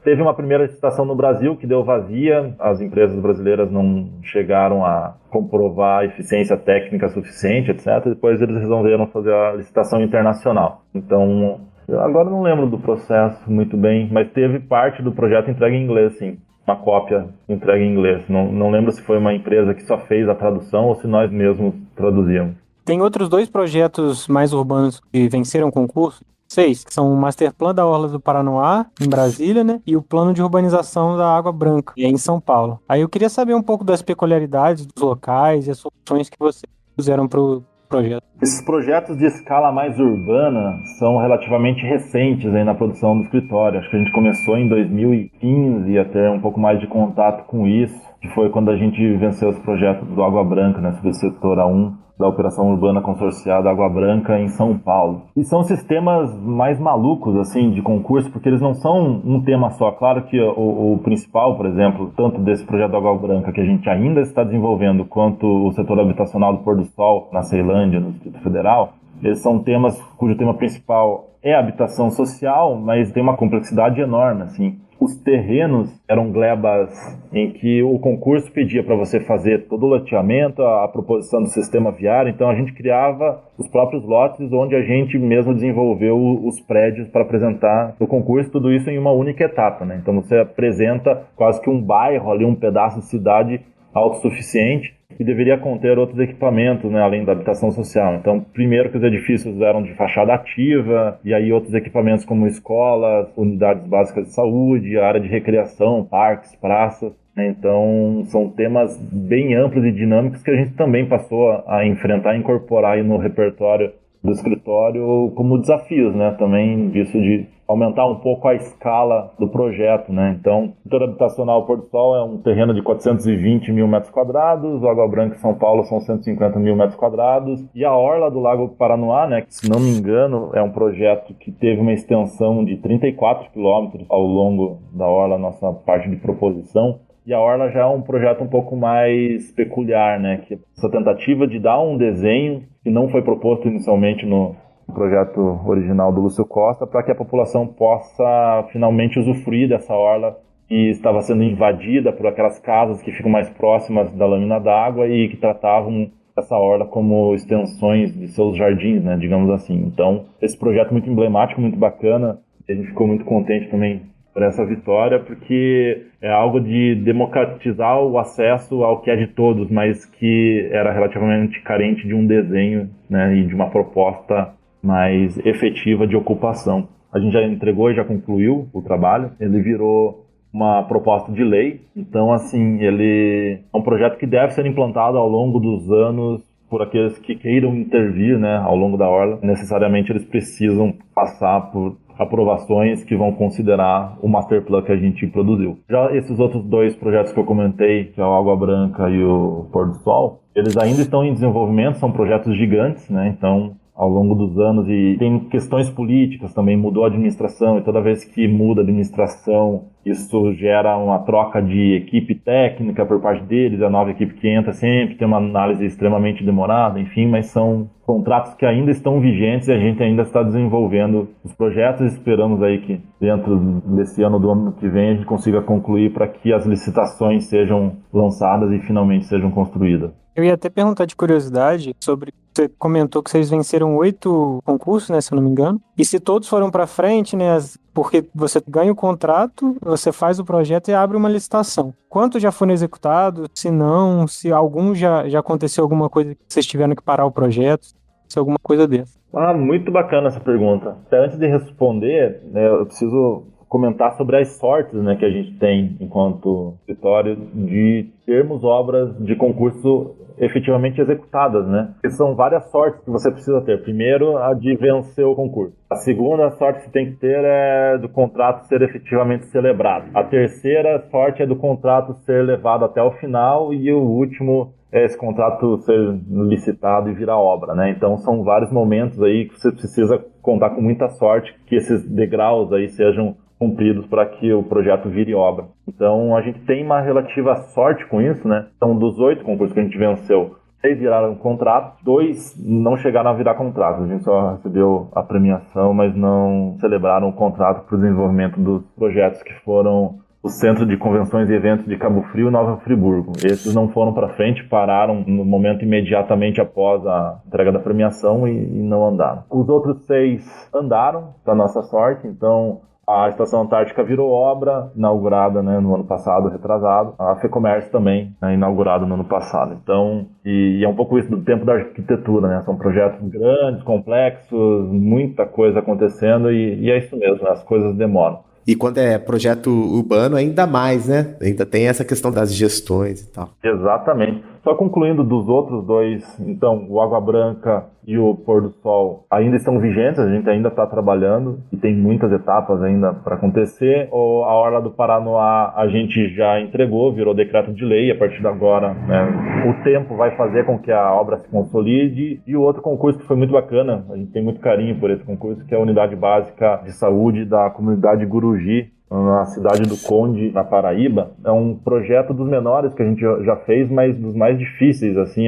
teve uma primeira licitação no Brasil que deu vazia, as empresas brasileiras não chegaram a comprovar a eficiência técnica suficiente, etc. Depois eles resolveram fazer a licitação internacional. Então, agora não lembro do processo muito bem, mas teve parte do projeto entregue em inglês, sim. Uma cópia entregue em inglês. Não lembro se foi uma empresa que só fez a tradução ou se nós mesmos traduzíamos. Tem outros 2 projetos mais urbanos que venceram concurso, 6, que são o Master Plan da Orla do Paranoá, em Brasília, né? E o Plano de Urbanização da Água Branca, em São Paulo. Aí eu queria saber um pouco das peculiaridades dos locais e as soluções que vocês fizeram para o projeto. Esses projetos de escala mais urbana são relativamente recentes aí na produção do escritório. Acho que a gente começou em 2015 a ter um pouco mais de contato com isso, que foi quando a gente venceu os projetos do Água Branca, né, subsetora 1 da Operação Urbana Consorciada Água Branca em São Paulo. E são sistemas mais malucos, assim, de concurso, porque eles não são um tema só. Claro que o principal, por exemplo, tanto desse projeto da Água Branca, que a gente ainda está desenvolvendo, quanto o setor habitacional do Pôr do Sol, na Ceilândia, no Distrito Federal, eles são temas cujo tema principal é a habitação social, mas tem uma complexidade enorme, assim. Os terrenos eram glebas em que o concurso pedia para você fazer todo o loteamento, a proposição do sistema viário. Então a gente criava os próprios lotes onde a gente mesmo desenvolveu os prédios para apresentar no concurso, tudo isso em uma única etapa, né? Então você apresenta quase que um bairro ali, um pedaço de cidade autossuficiente, que deveria conter outros equipamentos, né, além da habitação social. Então, primeiro que os edifícios eram de fachada ativa, e aí outros equipamentos como escolas, unidades básicas de saúde, área de recreação, parques, praças. Então, são temas bem amplos e dinâmicos que a gente também passou a enfrentar e incorporar aí no repertório do escritório como desafios, né, também disso de aumentar um pouco a escala do projeto, né? Então, o setor habitacional Pôr do Sol é um terreno de 420 mil metros quadrados, o Água Branca em São Paulo são 150 mil metros quadrados, e a Orla do Lago Paranoá, né, que, se não me engano, é um projeto que teve uma extensão de 34 quilômetros ao longo da Orla, nossa parte de proposição. E a Orla já é um projeto um pouco mais peculiar, né? Que essa tentativa de dar um desenho que não foi proposto inicialmente no projeto original do Lúcio Costa, para que a população possa finalmente usufruir dessa orla que estava sendo invadida por aquelas casas que ficam mais próximas da lâmina d'água e que tratavam essa orla como extensões de seus jardins, né, digamos assim. Então, esse projeto é muito emblemático, muito bacana, e a gente ficou muito contente também por essa vitória, porque é algo de democratizar o acesso ao que é de todos, mas que era relativamente carente de um desenho, né, e de uma proposta mais efetiva de ocupação. A gente já entregou e já concluiu o trabalho, ele virou uma proposta de lei, então assim, ele é um projeto que deve ser implantado ao longo dos anos por aqueles que queiram intervir, né, ao longo da orla. Necessariamente eles precisam passar por aprovações que vão considerar o Master Plan que a gente produziu. Já esses outros 2 projetos que eu comentei, que é o Água Branca e o Pôr do Sol, eles ainda estão em desenvolvimento, são projetos gigantes, né, então ao longo dos anos, e tem questões políticas também, mudou a administração, e toda vez que muda a administração, isso gera uma troca de equipe técnica por parte deles, a nova equipe que entra sempre tem uma análise extremamente demorada, enfim, mas são contratos que ainda estão vigentes e a gente ainda está desenvolvendo os projetos, e esperamos aí que dentro desse ano, do ano que vem, a gente consiga concluir para que as licitações sejam lançadas e finalmente sejam construídas. Eu ia até perguntar de curiosidade sobre... Você comentou que vocês venceram 8 concursos, né, se eu não me engano. E se todos foram para frente, né, porque você ganha o contrato, você faz o projeto e abre uma licitação. Quantos já foram executados? Se não, se algum já aconteceu alguma coisa que vocês tiveram que parar o projeto, se alguma coisa dessa. Muito bacana essa pergunta. Até antes de responder, né, eu preciso comentar sobre as sortes, né, que a gente tem enquanto escritório de termos obras de concurso efetivamente executadas, né? Porque são várias sortes que você precisa ter. Primeiro, a de vencer o concurso. A segunda sorte que tem que ter é do contrato ser efetivamente celebrado. A terceira sorte é do contrato ser levado até o final, e o último é esse contrato ser licitado e virar obra, né? Então são vários momentos aí que você precisa contar com muita sorte que esses degraus aí sejam cumpridos para que o projeto vire obra. Então a gente tem uma relativa sorte com isso, né? Então dos 8 concursos que a gente venceu, 6 viraram contrato, 2 não chegaram a virar contrato. A gente só recebeu a premiação, mas não celebraram o contrato para o desenvolvimento dos projetos que foram o Centro de Convenções e Eventos de Cabo Frio e Nova Friburgo. Esses não foram para frente, pararam no momento imediatamente após a entrega da premiação e não andaram. Os outros 6 andaram, para nossa sorte, então a Estação Antártica virou obra, inaugurada, né, no ano passado, retrasado. A FEComércio também, né, inaugurada no ano passado. Então, e é um pouco isso do tempo da arquitetura, né? São projetos grandes, complexos, muita coisa acontecendo e é isso mesmo, né? As coisas demoram. E quando é projeto urbano, ainda mais, né? Ainda tem essa questão das gestões e tal. Exatamente. Só concluindo dos outros 2, então, o Água Branca e o Pôr do Sol ainda estão vigentes, a gente ainda está trabalhando e tem muitas etapas ainda para acontecer. A Orla do Paranoá a gente já entregou, virou decreto de lei, a partir de agora, né, o tempo vai fazer com que a obra se consolide. E o outro concurso que foi muito bacana, a gente tem muito carinho por esse concurso, que é a Unidade Básica de Saúde da Comunidade Guruji, na cidade do Conde, na Paraíba. É um projeto dos menores que a gente já fez, mas dos mais difíceis, assim.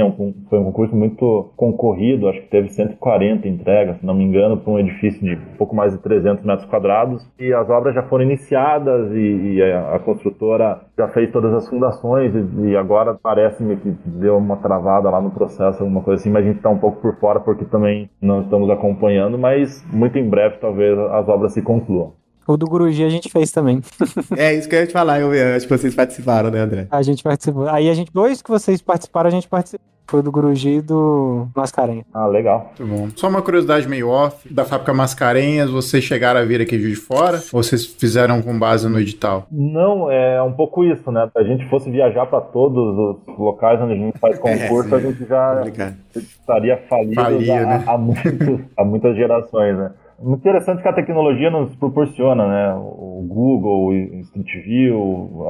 Foi um concurso muito concorrido, acho que teve 140 entregas, se não me engano, para um edifício de pouco mais de 300 metros quadrados. E as obras já foram iniciadas e a construtora já fez todas as fundações e agora parece-me que deu uma travada lá no processo, alguma coisa assim, mas a gente está um pouco por fora porque também não estamos acompanhando, mas muito em breve talvez as obras se concluam. O do Guruji a gente fez também. É isso que eu ia te falar, eu acho que vocês participaram, né, André? A gente participou. Aí dois que vocês participaram, a gente participou. Foi do Guruji e do Mascarenhas. Ah, legal. Muito bom. Só uma curiosidade meio off, da fábrica Mascarenhas, vocês chegaram a vir aqui de fora? Ou vocês fizeram com base no edital? Não, é um pouco isso, né? Se a gente fosse viajar para todos os locais onde a gente faz concurso, a gente já estaria falido né? há muitas gerações, né? Muito interessante que a tecnologia nos proporciona, né? O Google, o Street View,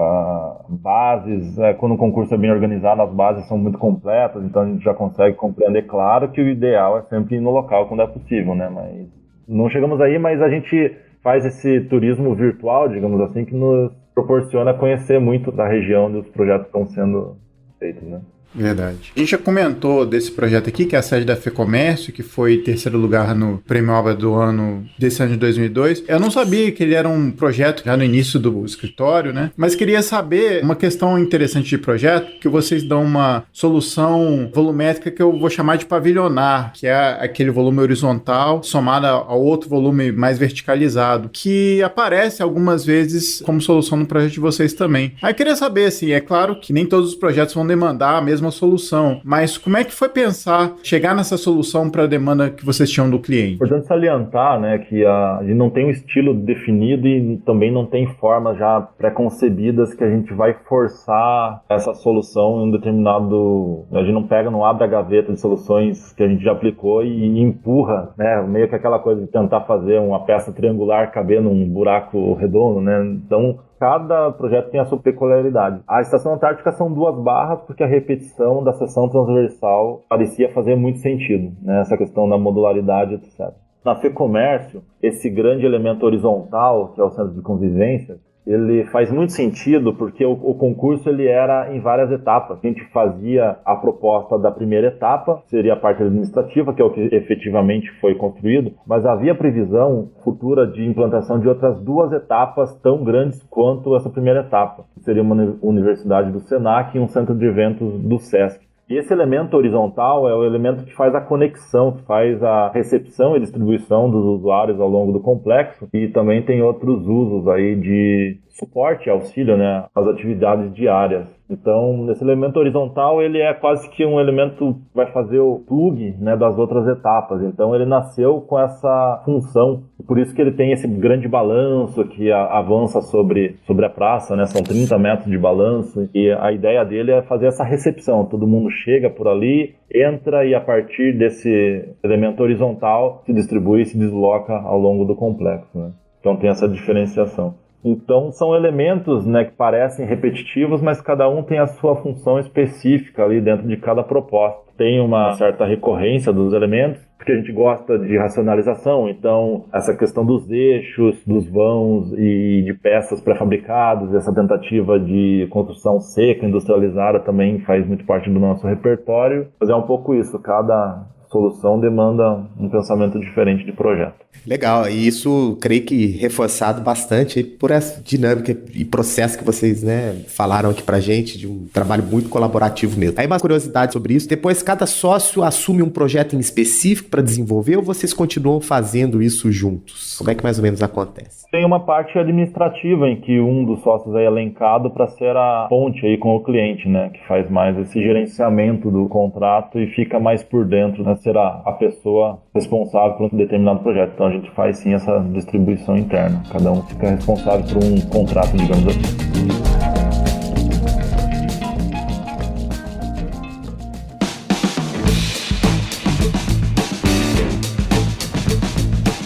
bases, quando o concurso é bem organizado, as bases são muito completas, então a gente já consegue compreender. Claro que o ideal é sempre ir no local quando é possível, né? Mas não chegamos aí, mas a gente faz esse turismo virtual, digamos assim, que nos proporciona conhecer muito da região onde os projetos estão sendo feitos, né? Verdade. A gente já comentou desse projeto aqui, que é a sede da FEComércio, que foi terceiro lugar no Prêmio Obra do Ano desse ano de 2002. Eu não sabia que ele era um projeto já no início do escritório, né? Mas queria saber uma questão interessante de projeto, que vocês dão uma solução volumétrica que eu vou chamar de pavilionar, que é aquele volume horizontal somado ao outro volume mais verticalizado, que aparece algumas vezes como solução no projeto de vocês também. Aí eu queria saber, assim, é claro que nem todos os projetos vão demandar a mesma solução, mas como é que foi pensar, chegar nessa solução para a demanda que vocês tinham do cliente? Importante salientar, né, que a gente não tem um estilo definido e também não tem formas já pré-concebidas que a gente vai forçar essa solução em um determinado... A gente não pega, não abre a gaveta de soluções que a gente já aplicou e empurra, né, meio que aquela coisa de tentar fazer uma peça triangular caber num buraco redondo, né, então... Cada projeto tem a sua peculiaridade. A Estação Antártica são 2 barras, porque a repetição da seção transversal parecia fazer muito sentido, né? Essa questão da modularidade, etc. Na FEComércio, esse grande elemento horizontal, que é o centro de convivência, ele faz muito sentido porque o concurso ele era em várias etapas. A gente fazia a proposta da primeira etapa, seria a parte administrativa, que é o que efetivamente foi construído, mas havia previsão futura de implantação de outras 2 etapas tão grandes quanto essa primeira etapa. Seria uma universidade do Senac e um centro de eventos do Sesc. E esse elemento horizontal é o elemento que faz a conexão, que faz a recepção e distribuição dos usuários ao longo do complexo, e também tem outros usos aí de suporte, auxílio, né, às atividades diárias. Então, esse elemento horizontal, ele é quase que um elemento que vai fazer o plug, né, das outras etapas. Então, ele nasceu com essa função. Por isso que ele tem esse grande balanço que avança sobre a praça, né? São 30 metros de balanço. E a ideia dele é fazer essa recepção. Todo mundo chega por ali, entra e a partir desse elemento horizontal se distribui e se desloca ao longo do complexo, né? Então, tem essa diferenciação. Então, são elementos, né, que parecem repetitivos, mas cada um tem a sua função específica ali dentro de cada proposta. Tem uma certa recorrência dos elementos, porque a gente gosta de racionalização, então essa questão dos eixos, dos vãos e de peças pré-fabricadas, essa tentativa de construção seca, industrializada também faz muito parte do nosso repertório, mas é um pouco isso, cada solução demanda um pensamento diferente de projeto. Legal, e isso creio que reforçado bastante por essa dinâmica e processo que vocês, né, falaram aqui pra gente, de um trabalho muito colaborativo mesmo. Aí uma curiosidade sobre isso, depois cada sócio assume um projeto em específico para desenvolver ou vocês continuam fazendo isso juntos? Como é que mais ou menos acontece? Tem uma parte administrativa em que um dos sócios é elencado para ser a ponte aí com o cliente, né, que faz mais esse gerenciamento do contrato e fica mais por dentro, né, ser a pessoa responsável por um determinado projeto. Então a gente faz sim essa distribuição interna. Cada um fica responsável por um contrato, digamos assim.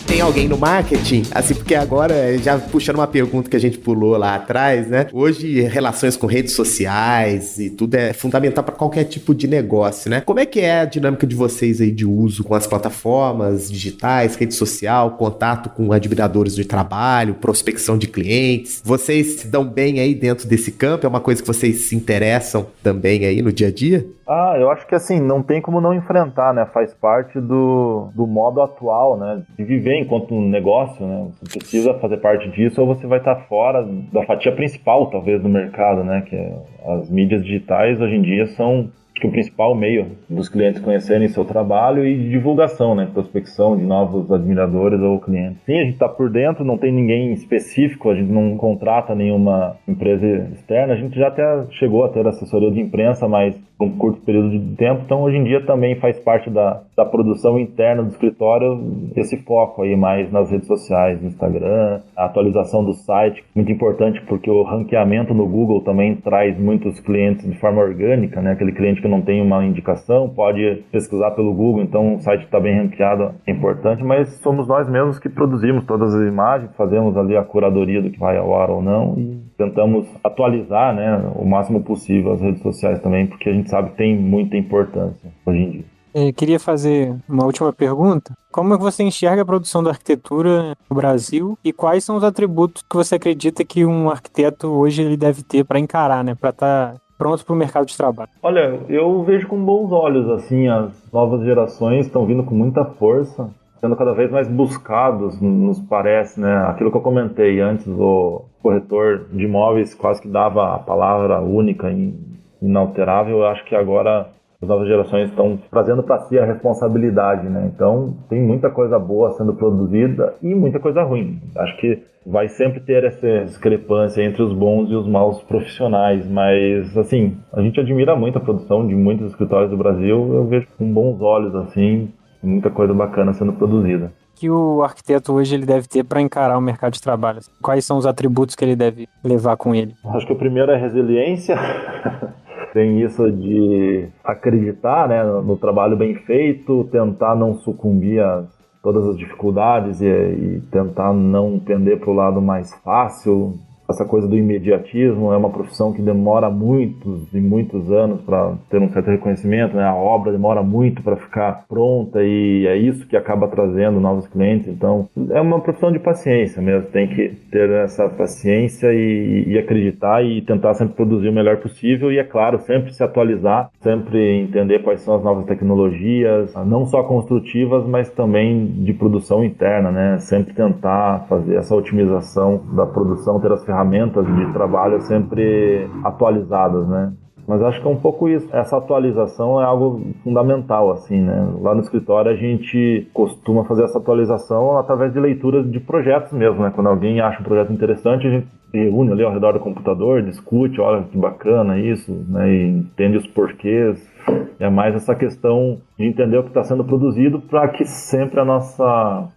Tem alguém no marketing, assim, porque agora, já puxando uma pergunta que a gente pulou lá atrás, né? Hoje, relações com redes sociais e tudo é fundamental para qualquer tipo de negócio, né? Como é que é a dinâmica de vocês aí de uso com as plataformas digitais, rede social, contato com admiradores de trabalho, prospecção de clientes? Vocês se dão bem aí dentro desse campo? É uma coisa que vocês se interessam também aí no dia a dia? Eu acho que assim, não tem como não enfrentar, né? Faz parte do modo atual, né? De viver enquanto um negócio, né? Você precisa fazer parte disso ou você vai estar fora da fatia principal, talvez, do mercado, né? Que as mídias digitais, hoje em dia, são o principal meio dos clientes conhecerem seu trabalho e de divulgação, né? Prospecção de novos admiradores ou clientes. Sim, a gente está por dentro, não tem ninguém específico, a gente não contrata nenhuma empresa externa, a gente já até chegou a ter assessoria de imprensa, mas por um curto período de tempo, então hoje em dia também faz parte da produção interna do escritório esse foco aí mais nas redes sociais, no Instagram, a atualização do site, muito importante porque o ranqueamento no Google também traz muitos clientes de forma orgânica, né? Aquele cliente que não tem uma indicação, pode pesquisar pelo Google, então o site está bem ranqueado, é importante, mas somos nós mesmos que produzimos todas as imagens, fazemos ali a curadoria do que vai ao ar ou não e tentamos atualizar, né, o máximo possível as redes sociais também, porque a gente sabe que tem muita importância hoje em dia. Eu queria fazer uma última pergunta. Como é que você enxerga a produção da arquitetura no Brasil e quais são os atributos que você acredita que um arquiteto hoje ele deve ter para encarar, né, para estar pronto para o mercado de trabalho? Olha, eu vejo com bons olhos, assim, as novas gerações estão vindo com muita força, sendo cada vez mais buscados, nos parece, né? Aquilo que eu comentei antes, o corretor de imóveis quase que dava a palavra única, inalterável. Eu acho que agora as novas gerações estão trazendo para si a responsabilidade, né? Então, tem muita coisa boa sendo produzida e muita coisa ruim. Acho que vai sempre ter essa discrepância entre os bons e os maus profissionais, mas, assim, a gente admira muito a produção de muitos escritórios do Brasil, eu vejo com bons olhos, assim, muita coisa bacana sendo produzida. Que o arquiteto hoje ele deve ter para encarar o mercado de trabalho? Quais são os atributos que ele deve levar com ele? Acho que o primeiro é resiliência. Tem isso de acreditar, né, no trabalho bem feito, tentar não sucumbir a todas as dificuldades e tentar não pender para o lado mais fácil. Essa coisa do imediatismo é uma profissão que demora muitos e muitos anos para ter um certo reconhecimento, né? A obra demora muito para ficar pronta e é isso que acaba trazendo novos clientes. Então, é uma profissão de paciência mesmo. Tem que ter essa paciência e acreditar e tentar sempre produzir o melhor possível e, é claro, sempre se atualizar, sempre entender quais são as novas tecnologias, não só construtivas, mas também de produção interna, né? Sempre tentar fazer essa otimização da produção, ter as ferramentas de trabalho sempre atualizadas, né? Mas acho que é um pouco isso. Essa atualização é algo fundamental, assim, né? Lá no escritório a gente costuma fazer essa atualização através de leituras de projetos mesmo, né? Quando alguém acha um projeto interessante, a gente se reúne ali ao redor do computador, discute, olha que bacana isso, né? E entende os porquês. É mais essa questão de entender o que está sendo produzido para que sempre a nossa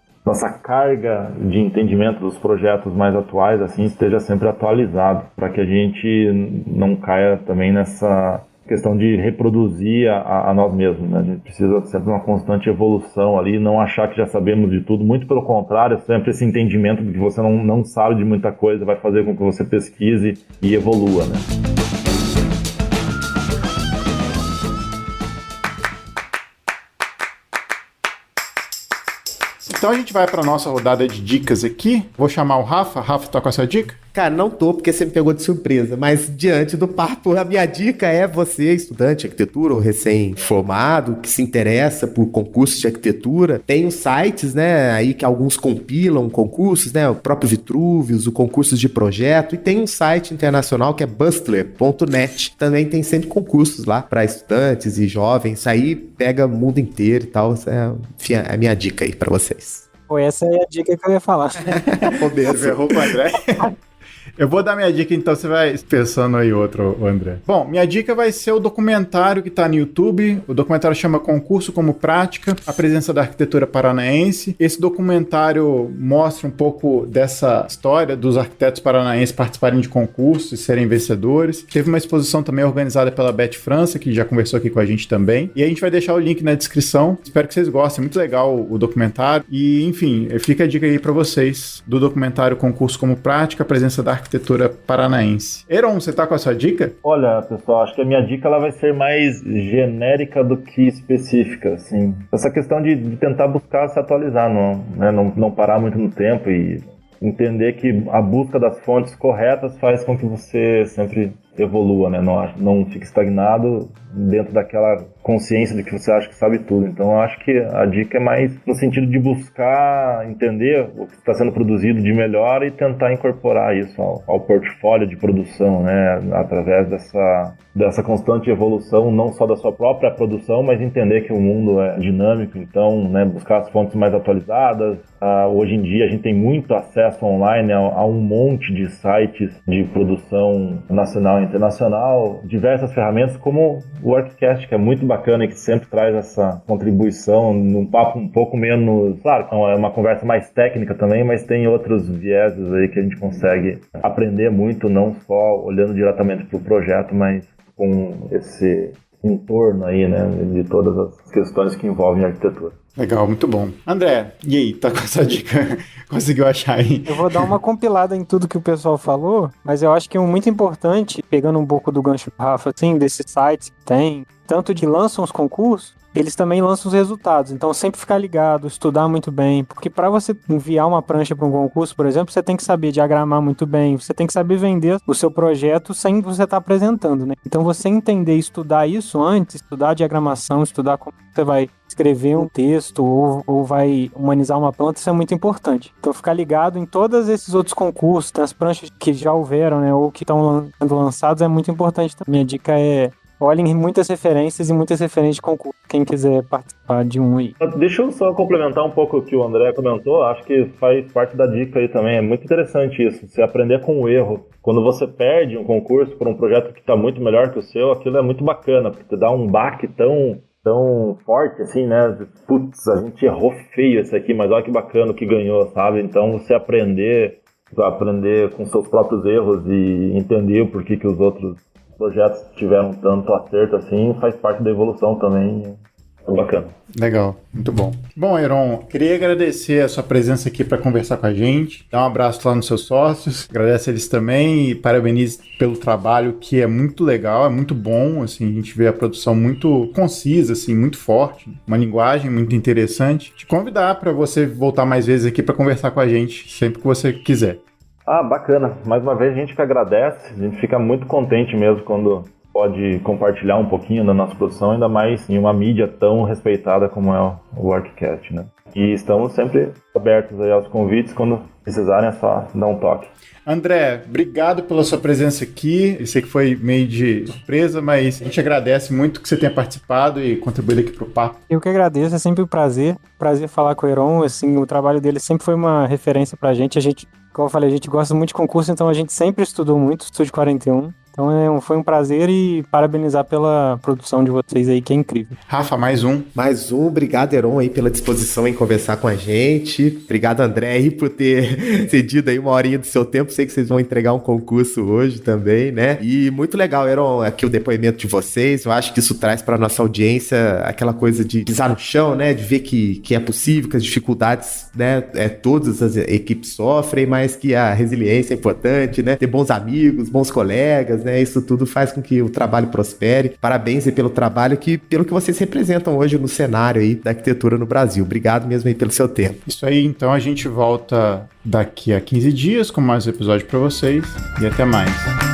carga de entendimento dos projetos mais atuais assim esteja sempre atualizado, para que a gente não caia também nessa questão de reproduzir a nós mesmos, né? A gente precisa sempre de uma constante evolução ali, não achar que já sabemos de tudo, muito pelo contrário, sempre esse entendimento de que você não sabe de muita coisa vai fazer com que você pesquise e evolua, né? Então a gente vai para nossa rodada de dicas aqui. Vou chamar o Rafa. Rafa, tá com a sua dica? Cara, não tô, porque você me pegou de surpresa, mas diante do papo, a minha dica é você, estudante de arquitetura ou recém-formado, que se interessa por concursos de arquitetura, tem os sites, né, aí que alguns compilam concursos, né, o próprio Vitruvius, o concursos de projeto, e tem um site internacional que é bustler.net, também tem sempre concursos lá para estudantes e jovens, aí pega o mundo inteiro e tal, enfim, é a minha dica aí para vocês. Pô, essa é a dica que eu ia falar. Você errou pro André. Eu vou dar minha dica, então você vai pensando aí outro, André. Bom, minha dica vai ser o documentário que tá no YouTube. O documentário chama Concurso como Prática, a presença da arquitetura paranaense. Esse documentário mostra um pouco dessa história dos arquitetos paranaenses participarem de concursos e serem vencedores. Teve uma exposição também organizada pela Beth França, que já conversou aqui com a gente também. E a gente vai deixar o link na descrição. Espero que vocês gostem. Muito legal o documentário. E, enfim, fica a dica aí pra vocês do documentário Concurso como Prática, a presença da arquitetura paranaense. Heron, você tá com a sua dica? Olha, pessoal, acho que a minha dica ela vai ser mais genérica do que específica, assim. Essa questão de tentar buscar se atualizar, não parar muito no tempo e entender que a busca das fontes corretas faz com que você sempre evolua, né? Não fique estagnado dentro daquela consciência de que você acha que sabe tudo. Então eu acho que a dica é mais no sentido de buscar entender o que está sendo produzido de melhor e tentar incorporar isso ao portfólio de produção, né? Através dessa constante evolução, não só da sua própria produção, mas entender que o mundo é dinâmico, então, né, buscar as fontes mais atualizadas. Hoje em dia a gente tem muito acesso online a um monte de sites de produção nacional e internacional, diversas ferramentas como o ArchiCast, que é muito bacana e que sempre traz essa contribuição num papo um pouco menos... Claro, é uma conversa mais técnica também, mas tem outros vieses aí que a gente consegue aprender muito, não só olhando diretamente para o projeto, mas com esse entorno aí, né, de todas as questões que envolvem a arquitetura. Legal, muito bom. André, e aí, tá com essa dica? Conseguiu achar aí? Eu vou dar uma compilada em tudo que o pessoal falou, mas eu acho que é muito importante, pegando um pouco do gancho do Rafa, assim, desses sites que tem, tanto de lançam os concursos, eles também lançam os resultados. Então, sempre ficar ligado, estudar muito bem, porque para você enviar uma prancha para um concurso, por exemplo, você tem que saber diagramar muito bem, você tem que saber vender o seu projeto sem você estar apresentando, né? Então, você entender e estudar isso antes, estudar diagramação, estudar como você vai escrever um texto ou vai humanizar uma planta, isso é muito importante. Então, ficar ligado em todos esses outros concursos, nas pranchas que já houveram, né, ou que estão sendo lançados, é muito importante. Minha dica é: olhem muitas referências e muitas referências de concurso, quem quiser participar de um aí. Deixa eu só complementar um pouco o que o André comentou, acho que faz parte da dica aí também, é muito interessante isso, você aprender com o erro. Quando você perde um concurso por um projeto que está muito melhor que o seu, aquilo é muito bacana, porque dá um baque tão forte assim, né? Putz, a gente errou feio esse aqui, mas olha que bacana o que ganhou, sabe? Então você aprender com seus próprios erros e entender o porquê que os outros projetos tiveram tanto acerto assim, faz parte da evolução também. É bacana. Legal, muito bom. Bom, Heron, queria agradecer a sua presença aqui para conversar com a gente, dar um abraço lá nos seus sócios, agradeço eles também e parabenizo pelo trabalho, que é muito legal, é muito bom, assim, a gente vê a produção muito concisa, assim, muito forte, uma linguagem muito interessante. Te convidar para você voltar mais vezes aqui para conversar com a gente, sempre que você quiser. Bacana. Mais uma vez a gente que agradece, a gente fica muito contente mesmo quando pode compartilhar um pouquinho da nossa produção, ainda mais em uma mídia tão respeitada como é o ArchiCast, né? E estamos sempre abertos aí aos convites, quando precisarem é só dar um toque. André, obrigado pela sua presença aqui. Eu sei que foi meio de surpresa, mas a gente agradece muito que você tenha participado e contribuído aqui para o papo. Eu que agradeço, é sempre um prazer falar com o Heron, assim, o trabalho dele sempre foi uma referência pra gente. A gente, como eu falei, a gente gosta muito de concurso, então a gente sempre estudou muito, Estúdio 41. Então foi um prazer e parabenizar pela produção de vocês aí, que é incrível. Rafa, mais um. Obrigado, Heron, aí pela disposição em conversar com a gente. Obrigado, André, aí por ter cedido aí uma horinha do seu tempo. Sei que vocês vão entregar um concurso hoje também, né? E muito legal, Heron, aqui o depoimento de vocês. Eu acho que isso traz para nossa audiência aquela coisa de pisar no chão, né? De ver que é possível, que as dificuldades, né? Todas as equipes sofrem, mas que a resiliência é importante, né? Ter bons amigos, bons colegas, né? né? Isso tudo faz com que o trabalho prospere. Parabéns aí pelo trabalho, pelo que vocês representam hoje no cenário aí da arquitetura no Brasil. Obrigado mesmo aí pelo seu tempo. Isso aí, então a gente volta daqui a 15 dias com mais um episódio para vocês e até mais.